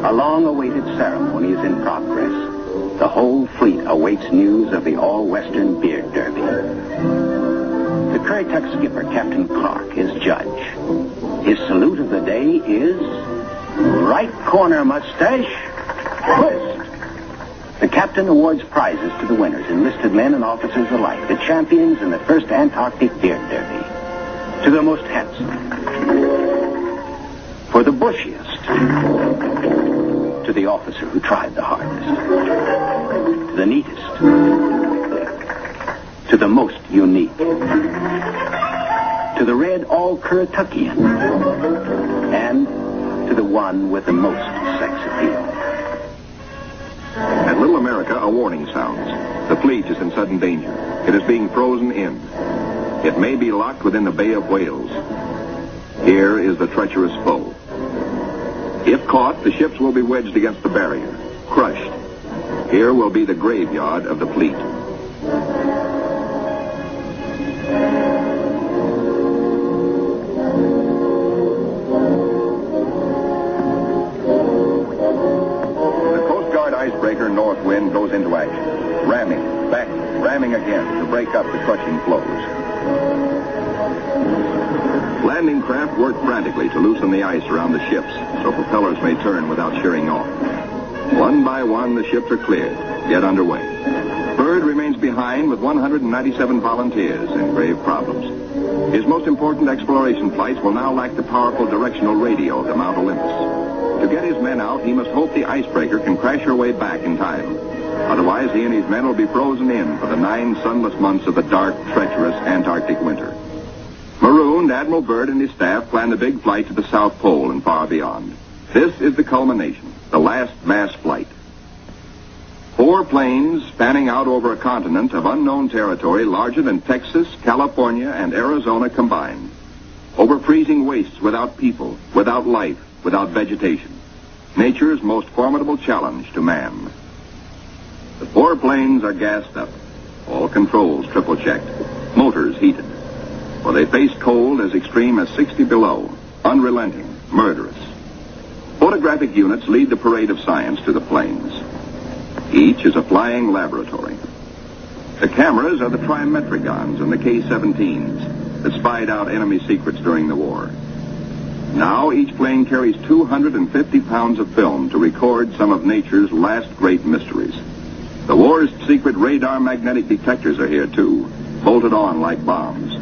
H: A long-awaited ceremony is in progress. The whole fleet awaits news of the all-Western beard derby. The Currituck skipper, Captain Clark, is judge. His salute of the day is... right corner, mustache. Twist. The captain awards prizes to the winners, enlisted men and officers alike, the champions in the first Antarctic beard derby. To the most handsome. For the bushiest. To the officer who tried the hardest. To the neatest. To the most unique. To the red all-Currituckian. And to the one with the most sex appeal.
F: At Little America, a warning sounds. The fleet is in sudden danger. It is being frozen in. It may be locked within the Bay of Whales. Here is the treacherous foe. If caught, the ships will be wedged against the barrier, crushed. Here will be the graveyard of the fleet. The Coast Guard icebreaker North Wind goes into action, ramming, back, ramming again to break up the crushing floes. Landing craft work frantically to loosen the ice around the ships so propellers may turn without shearing off. One by one, the ships are cleared, get underway. Byrd remains behind with 197 volunteers in grave problems. His most important exploration flights will now lack the powerful directional radio of the Mount Olympus. To get his men out, he must hope the icebreaker can crash her way back in time. Otherwise, he and his men will be frozen in for the 9 sunless months of the dark, treacherous Antarctic winter. Marooned, Admiral Byrd and his staff plan the big flight to the South Pole and far beyond. This is the culmination, the last mass flight. 4 planes spanning out over a continent of unknown territory larger than Texas, California, and Arizona combined. Over freezing wastes without people, without life, without vegetation. Nature's most formidable challenge to man. The 4 planes are gassed up. All controls triple-checked. Motors heated. For they face cold as extreme as 60 below, unrelenting, murderous. Photographic units lead the parade of science to the planes. Each is a flying laboratory. The cameras are the trimetricons and the K-17s that spied out enemy secrets during the war. Now each plane carries 250 pounds of film to record some of nature's last great mysteries. The war's secret radar magnetic detectors are here too, bolted on like bombs.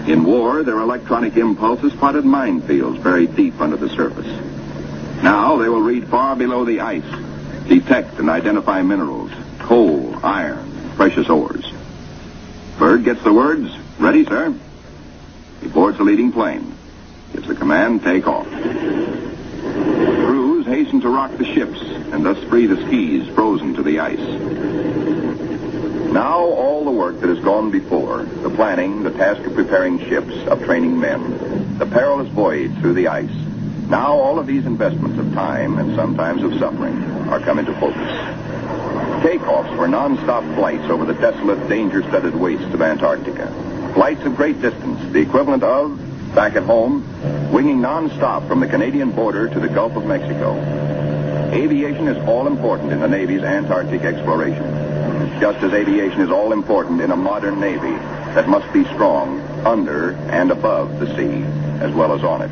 F: In war, their electronic impulses spotted minefields buried deep under the surface. Now they will read far below the ice, detect and identify minerals, coal, iron, precious ores. Byrd gets the words, "Ready, sir." He boards the leading plane, gives the command, "Take off." Crews hasten to rock the ships and thus free the skis frozen to the ice. Now all the work that has gone before, the planning, the task of preparing ships, of training men, the perilous voyage through the ice, now all of these investments of time and sometimes of suffering are come into focus. Takeoffs were non-stop flights over the desolate, danger-studded wastes of Antarctica. Flights of great distance, the equivalent of, back at home, winging non-stop from the Canadian border to the Gulf of Mexico. Aviation is all important in the Navy's Antarctic exploration. Just as aviation is all important in a modern Navy that must be strong under and above the sea, as well as on it.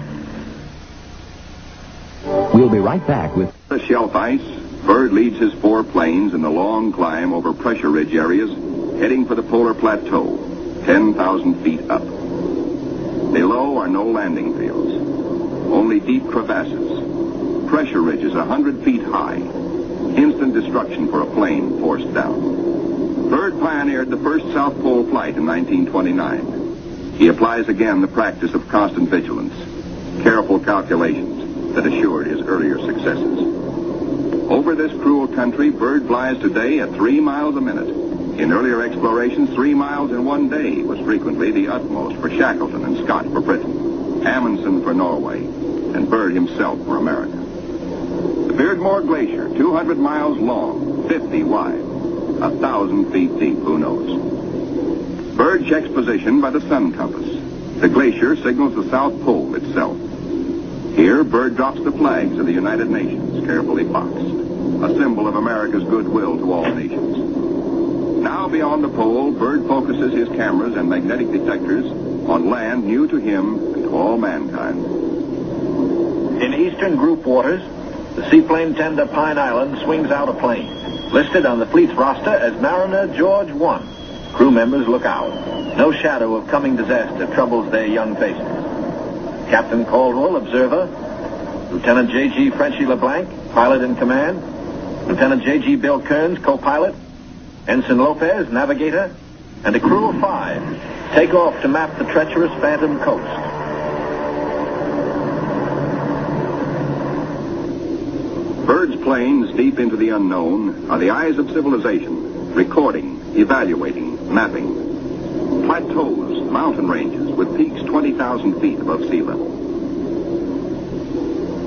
G: We'll be right back with
F: The shelf ice, Byrd leads his 4 planes in the long climb over pressure ridge areas, heading for the polar plateau, 10,000 feet up. Below are no landing fields, only deep crevasses. Pressure ridges 100 feet high. Instant destruction for a plane forced down. Byrd pioneered the first South Pole flight in 1929. He applies again the practice of constant vigilance, careful calculations that assured his earlier successes. Over this cruel country, Byrd flies today at 3 miles a minute. In earlier explorations, 3 miles in one day was frequently the utmost for Shackleton and Scott for Britain, Amundsen for Norway, and Byrd himself for America. The Beardmore Glacier, 200 miles long, 50 wide, 1,000 feet deep, who knows. Byrd checks position by the sun compass. The glacier signals the South Pole itself. Here, Byrd drops the flags of the United Nations, carefully boxed, a symbol of America's goodwill to all nations. Now beyond the pole, Byrd focuses his cameras and magnetic detectors on land new to him and to all mankind.
A: In eastern group waters, the seaplane tender Pine Island swings out a plane, listed on the fleet's roster as Mariner George 1. Crew members look out. No shadow of coming disaster troubles their young faces. Captain Caldwell, observer. Lieutenant J.G. Frenchy LeBlanc, pilot in command. Lieutenant J.G. Bill Kearns, co-pilot. Ensign Lopez, navigator. And a crew of 5 take off to map the treacherous Phantom coast.
F: Bird's planes deep into the unknown are the eyes of civilization, recording, evaluating, mapping. Plateaus, mountain ranges with peaks 20,000 feet above sea level.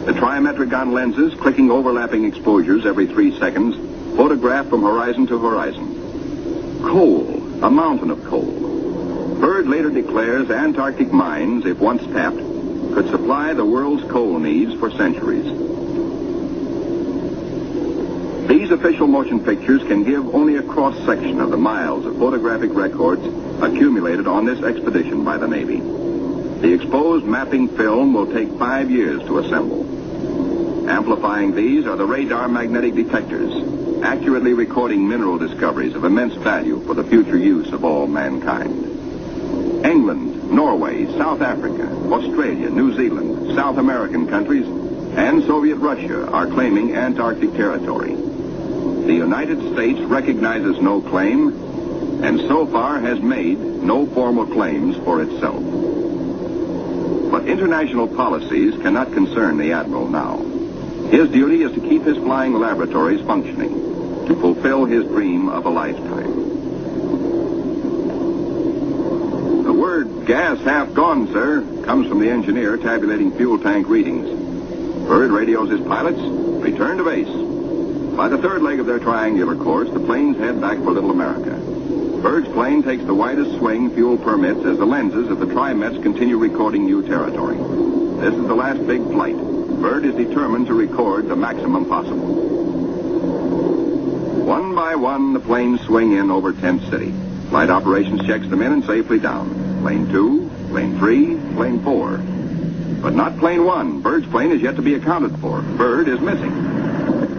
F: The trimetrigon lenses, clicking overlapping exposures every 3 seconds, photograph from horizon to horizon. Coal, a mountain of coal. Bird later declares Antarctic mines, if once tapped, could supply the world's coal needs for centuries. These official motion pictures can give only a cross-section of the miles of photographic records accumulated on this expedition by the Navy. The exposed mapping film will take 5 years to assemble. Amplifying these are the radar magnetic detectors, accurately recording mineral discoveries of immense value for the future use of all mankind. England, Norway, South Africa, Australia, New Zealand, South American countries, and Soviet Russia are claiming Antarctic territory. The United States recognizes no claim, and so far has made no formal claims for itself. But international policies cannot concern the Admiral now. His duty is to keep his flying laboratories functioning, to fulfill his dream of a lifetime. The word "gas half gone, sir," comes from the engineer tabulating fuel tank readings. Bird radios his pilots, return to base. By the third leg of their triangular course, the planes head back for Little America. Bird's plane takes the widest swing fuel permits as the lenses of the trimets continue recording new territory. This is the last big flight. Bird is determined to record the maximum possible. One by one, the planes swing in over Tent City. Flight operations checks them in and safely down. Plane 2, plane 3, plane 4. But not plane 1. Bird's plane is yet to be accounted for. Bird is missing.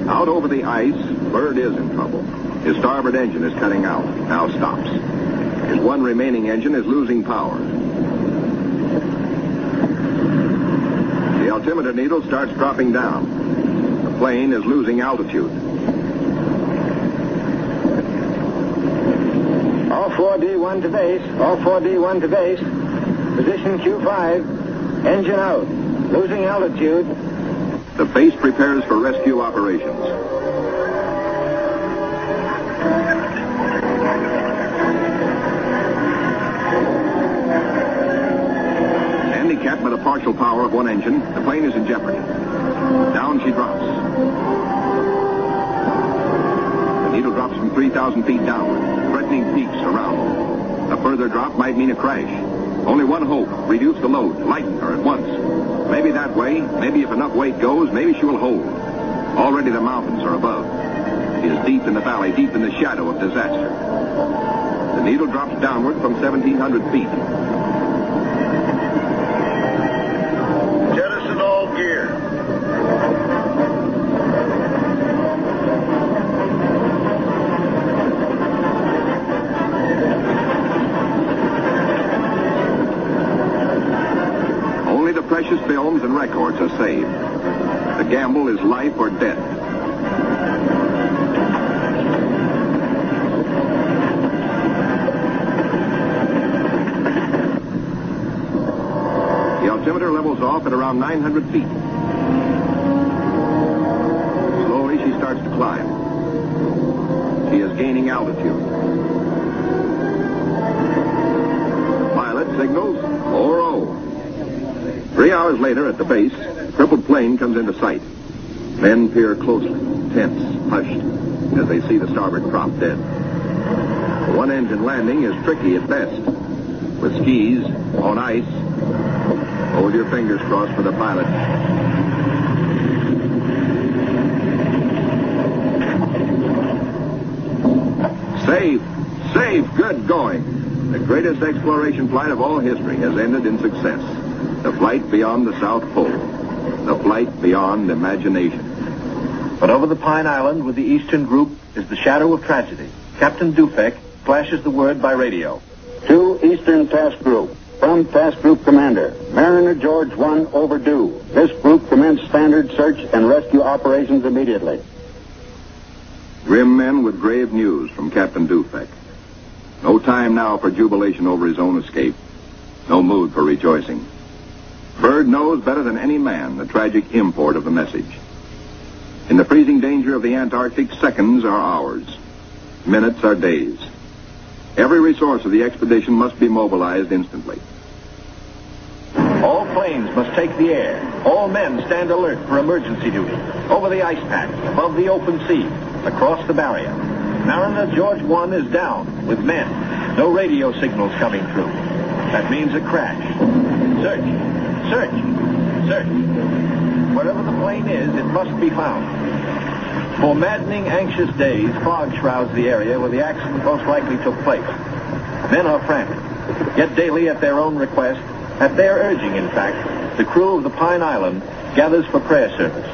F: Out over the ice, Bird is in trouble. His starboard engine is cutting out. Now stops. His one remaining engine is losing power. The altimeter needle starts dropping down. The plane is losing altitude.
D: All 4D1 to base. All 4D1 to base. Position Q5. Engine out. Losing altitude.
F: The base prepares for rescue operations. Handicapped by the partial power of one engine, the plane is in jeopardy. Down she drops. The needle drops from 3,000 feet downward, threatening peaks around. A further drop might mean a crash. Only one hope: reduce the load, lighten her at once. Maybe that way, maybe if enough weight goes, maybe she will hold. Already the mountains are above. She is deep in the valley, deep in the shadow of disaster. The needle drops downward from 1,700 feet.
A: Jettison all gear.
F: Only the precious films and records are saved. The gamble is life or death. The altimeter levels off at around 900 feet. Slowly she starts to climb. She is gaining altitude. Pilot signals 4-0. 3 hours later, at the base, the crippled plane comes into sight. Men peer closely, tense, hushed, as they see the starboard prop dead. The one-engine landing is tricky at best. With skis, on ice, hold your fingers crossed for the pilot. Safe, safe, good going. The greatest exploration flight of all history has ended in success. The flight beyond the South Pole. The flight beyond imagination.
A: But over the Pine Island with the Eastern Group is the shadow of tragedy. Captain Dufek flashes the word by radio.
B: To Eastern Task Group. From Task Group Commander, Mariner George 1 overdue. This group commence standard search and rescue operations immediately.
F: Grim men with grave news from Captain Dufek. No time now for jubilation over his own escape. No mood for rejoicing. Bird knows better than any man the tragic import of the message. In the freezing danger of the Antarctic, seconds are hours. Minutes are days. Every resource of the expedition must be mobilized instantly.
A: All planes must take the air. All men stand alert for emergency duty. Over the ice pack, above the open sea, across the barrier. Mariner George 1 is down with men. No radio signals coming through. That means a crash. Search. Search. Search. Wherever the plane is, it must be found. For maddening, anxious days, fog shrouds the area where the accident most likely took place. Men are frantic. Yet daily, at their own request, at their urging, in fact, the crew of the Pine Island gathers for prayer service.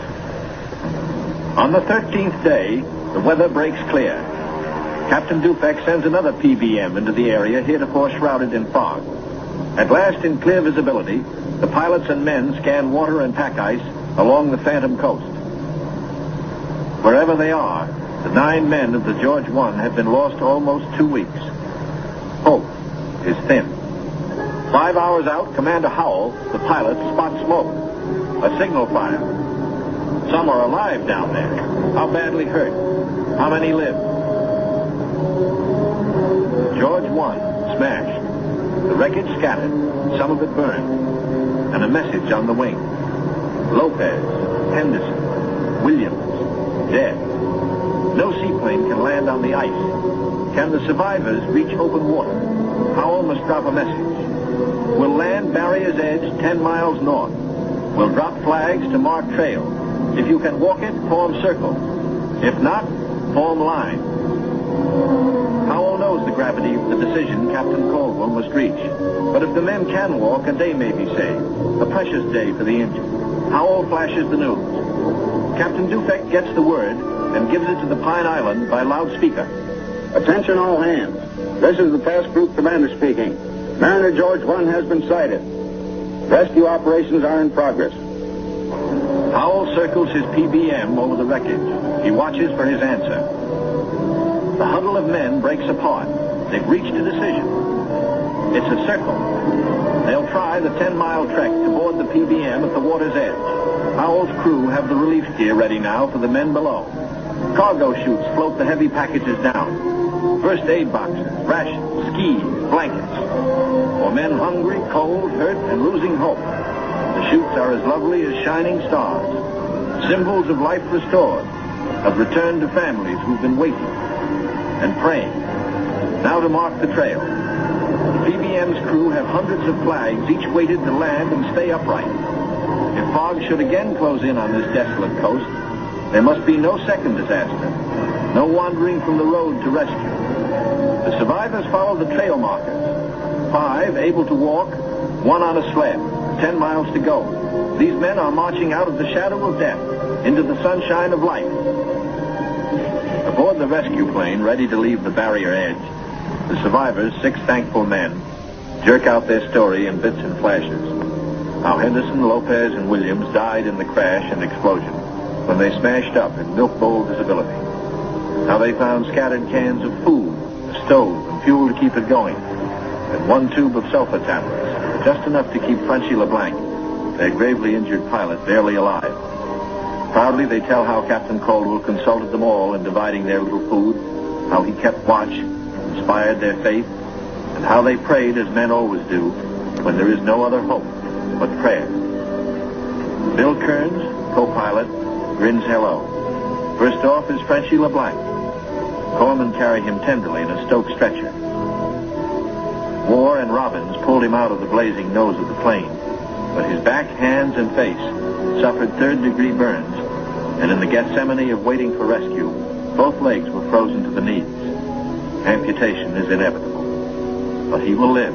A: On the 13th day, the weather breaks clear. Captain Dufek sends another PBM into the area heretofore shrouded in fog. At last, in clear visibility, the pilots and men scan water and pack ice along the Phantom Coast. Wherever they are, the 9 men of the George 1 have been lost almost 2 weeks. Hope is thin. 5 hours out, Commander Howell, the pilot, spots smoke. A signal fire. Some are alive down there. How badly hurt? How many live? George 1 smashed. The wreckage scattered, some of it burned. And a message on the wing. Lopez, Henderson, Williams, dead. No seaplane can land on the ice. Can the survivors reach open water? Howell must drop a message. We'll land Barrier's Edge 10 miles north. We'll drop flags to mark trail. If you can walk it, form circles. If not, form line. Howell knows the gravity of the decision Captain Caldwell must reach. But if the men can walk, a day may be saved. A precious day for the injured. Howell flashes the news. Captain Dufek gets the word and gives it to the Pine Island by loudspeaker.
I: Attention all hands. This is the task group commander speaking. Mariner George 1 has been sighted. Rescue operations are in progress.
A: Howell circles his PBM over the wreckage. He watches for his answer. The huddle of men breaks apart. They've reached a decision. It's a circle. They'll try the 10-mile trek to board the PBM at the water's edge. Howell's crew have the relief gear ready now for the men below. Cargo chutes float the heavy packages down. First aid boxes, rations, skis, blankets. For men hungry, cold, hurt, and losing hope, the chutes are as lovely as shining stars. Symbols of life restored, of return to families who've been waiting and praying. Now to mark the trail. The PBM's crew have hundreds of flags, each weighted to land and stay upright. If fog should again close in on this desolate coast, there must be no second disaster, no wandering from the road to rescue. The survivors follow the trail markers. 5 able to walk, 1 on a sled, 10 miles to go. These men are marching out of the shadow of death into the sunshine of life. Aboard the rescue plane, ready to leave the barrier edge, the survivors, 6 thankful men, jerk out their story in bits and flashes. How Henderson, Lopez, and Williams died in the crash and explosion when they smashed up in milk bowl visibility. How they found scattered cans of food, a stove, and fuel to keep it going, and 1 tube of sulfur tablets, just enough to keep Frenchy LeBlanc, their gravely injured pilot, barely alive. Proudly they tell how Captain Caldwell consulted them all in dividing their little food, how he kept watch, inspired their faith, and how they prayed as men always do when there is no other hope but prayer. Bill Kearns, co-pilot, grins hello. First off is Frenchy LeBlanc. Corpsmen carry him tenderly in a Stoke stretcher. Moore and Robbins pulled him out of the blazing nose of the plane, but his back, hands, and face suffered 3rd-degree burns, and in the Gethsemane of waiting for rescue, both legs were frozen to the knees. Amputation is inevitable, but he will live.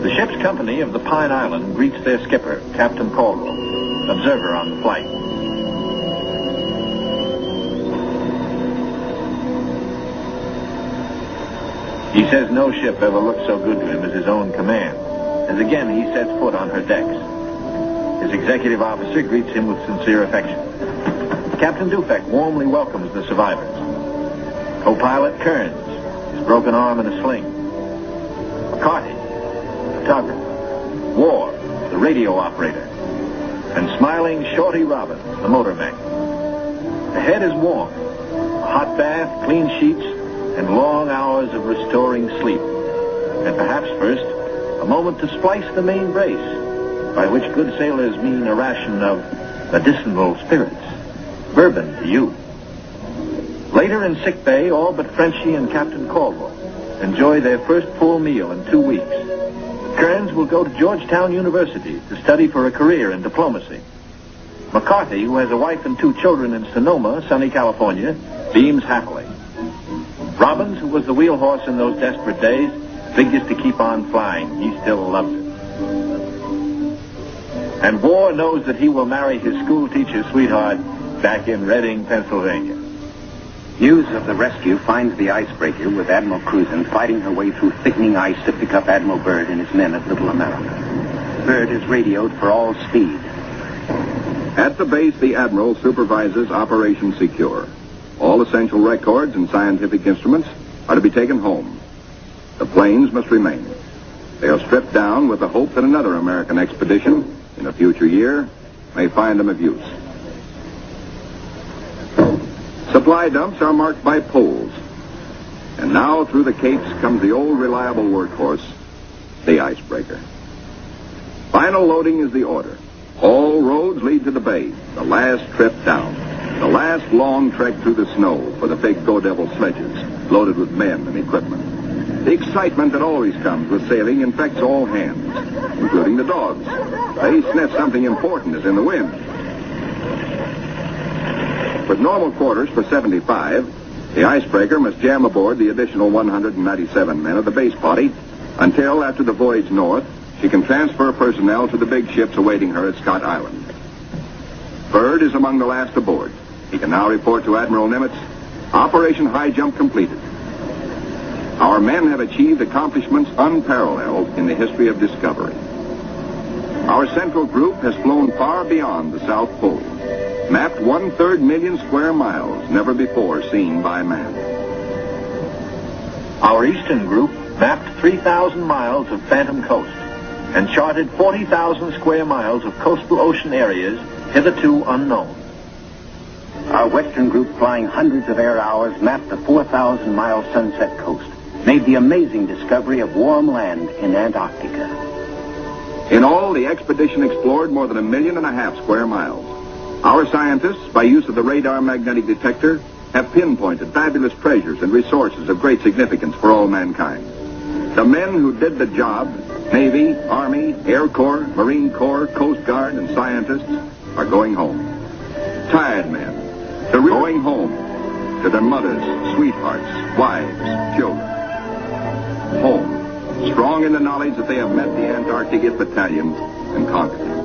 A: The ship's company of the Pine Island greets their skipper, Captain Caldwell, observer on the flight. He says no ship ever looked so good to him as his own command, as again he sets foot on her decks. His executive officer greets him with sincere affection. Captain Dufek warmly welcomes the survivors. Co-pilot Kearns, his broken arm in a sling. McCarty, photographer. Ward, the radio operator. and smiling Shorty Robbins, the motor mech. The head is warm, a hot bath, clean sheets, and long hours of restoring sleep. And perhaps first, a moment to splice the main brace, by which good sailors mean a ration of medicinal spirits, bourbon to you. Later in sick bay, all but Frenchie and Captain Caldwell enjoy their first full meal in 2 weeks. Kearns will go to Georgetown University to study for a career in diplomacy. McCarthy, who has a wife and 2 children in Sonoma, sunny California, beams happily. Robbins, who was the wheel horse in those desperate days, figures to keep on flying. He still loves it. And War knows that he will marry his school teacher sweetheart back in Reading, Pennsylvania.
H: News of the rescue finds the icebreaker with Admiral Cruzen fighting her way through thickening ice to pick up Admiral Byrd and his men at Little America. Byrd is radioed for all speed.
F: At the base, the Admiral supervises Operation Secure. All essential records and scientific instruments are to be taken home. The planes must remain. They are stripped down with the hope that another American expedition in a future year may find them of use. Supply dumps are marked by poles. And now through the capes comes the old reliable workhorse, the icebreaker. Final loading is the order. All roads lead to the bay, the last trip down, the last long trek through the snow for the big Go Devil sledges, loaded with men and equipment. The excitement that always comes with sailing infects all hands, including the dogs. They sniff something important is in the wind. With normal quarters for 75, the icebreaker must jam aboard the additional 197 men of the base party until, after the voyage north, she can transfer personnel to the big ships awaiting her at Scott Island. Byrd is among the last aboard. He can now report to Admiral Nimitz, Operation Highjump completed. Our men have achieved accomplishments unparalleled in the history of discovery. Our central group has flown far beyond the South Pole, mapped 1/3 million square miles never before seen by man.
A: Our eastern group mapped 3,000 miles of phantom coast and charted 40,000 square miles of coastal ocean areas hitherto unknown.
H: Our western group, flying hundreds of air hours, mapped the 4,000-mile Sunset Coast, made the amazing discovery of warm land in Antarctica.
F: In all, the expedition explored more than 1.5 million square miles. Our scientists, by use of the radar magnetic detector, have pinpointed fabulous treasures and resources of great significance for all mankind. The men who did the job, Navy, Army, Air Corps, Marine Corps, Coast Guard, and scientists, are going home. Tired men, they're going home to their mothers, sweethearts, wives, children. Home, strong in the knowledge that they have met the Antarctic battalions and conquered it.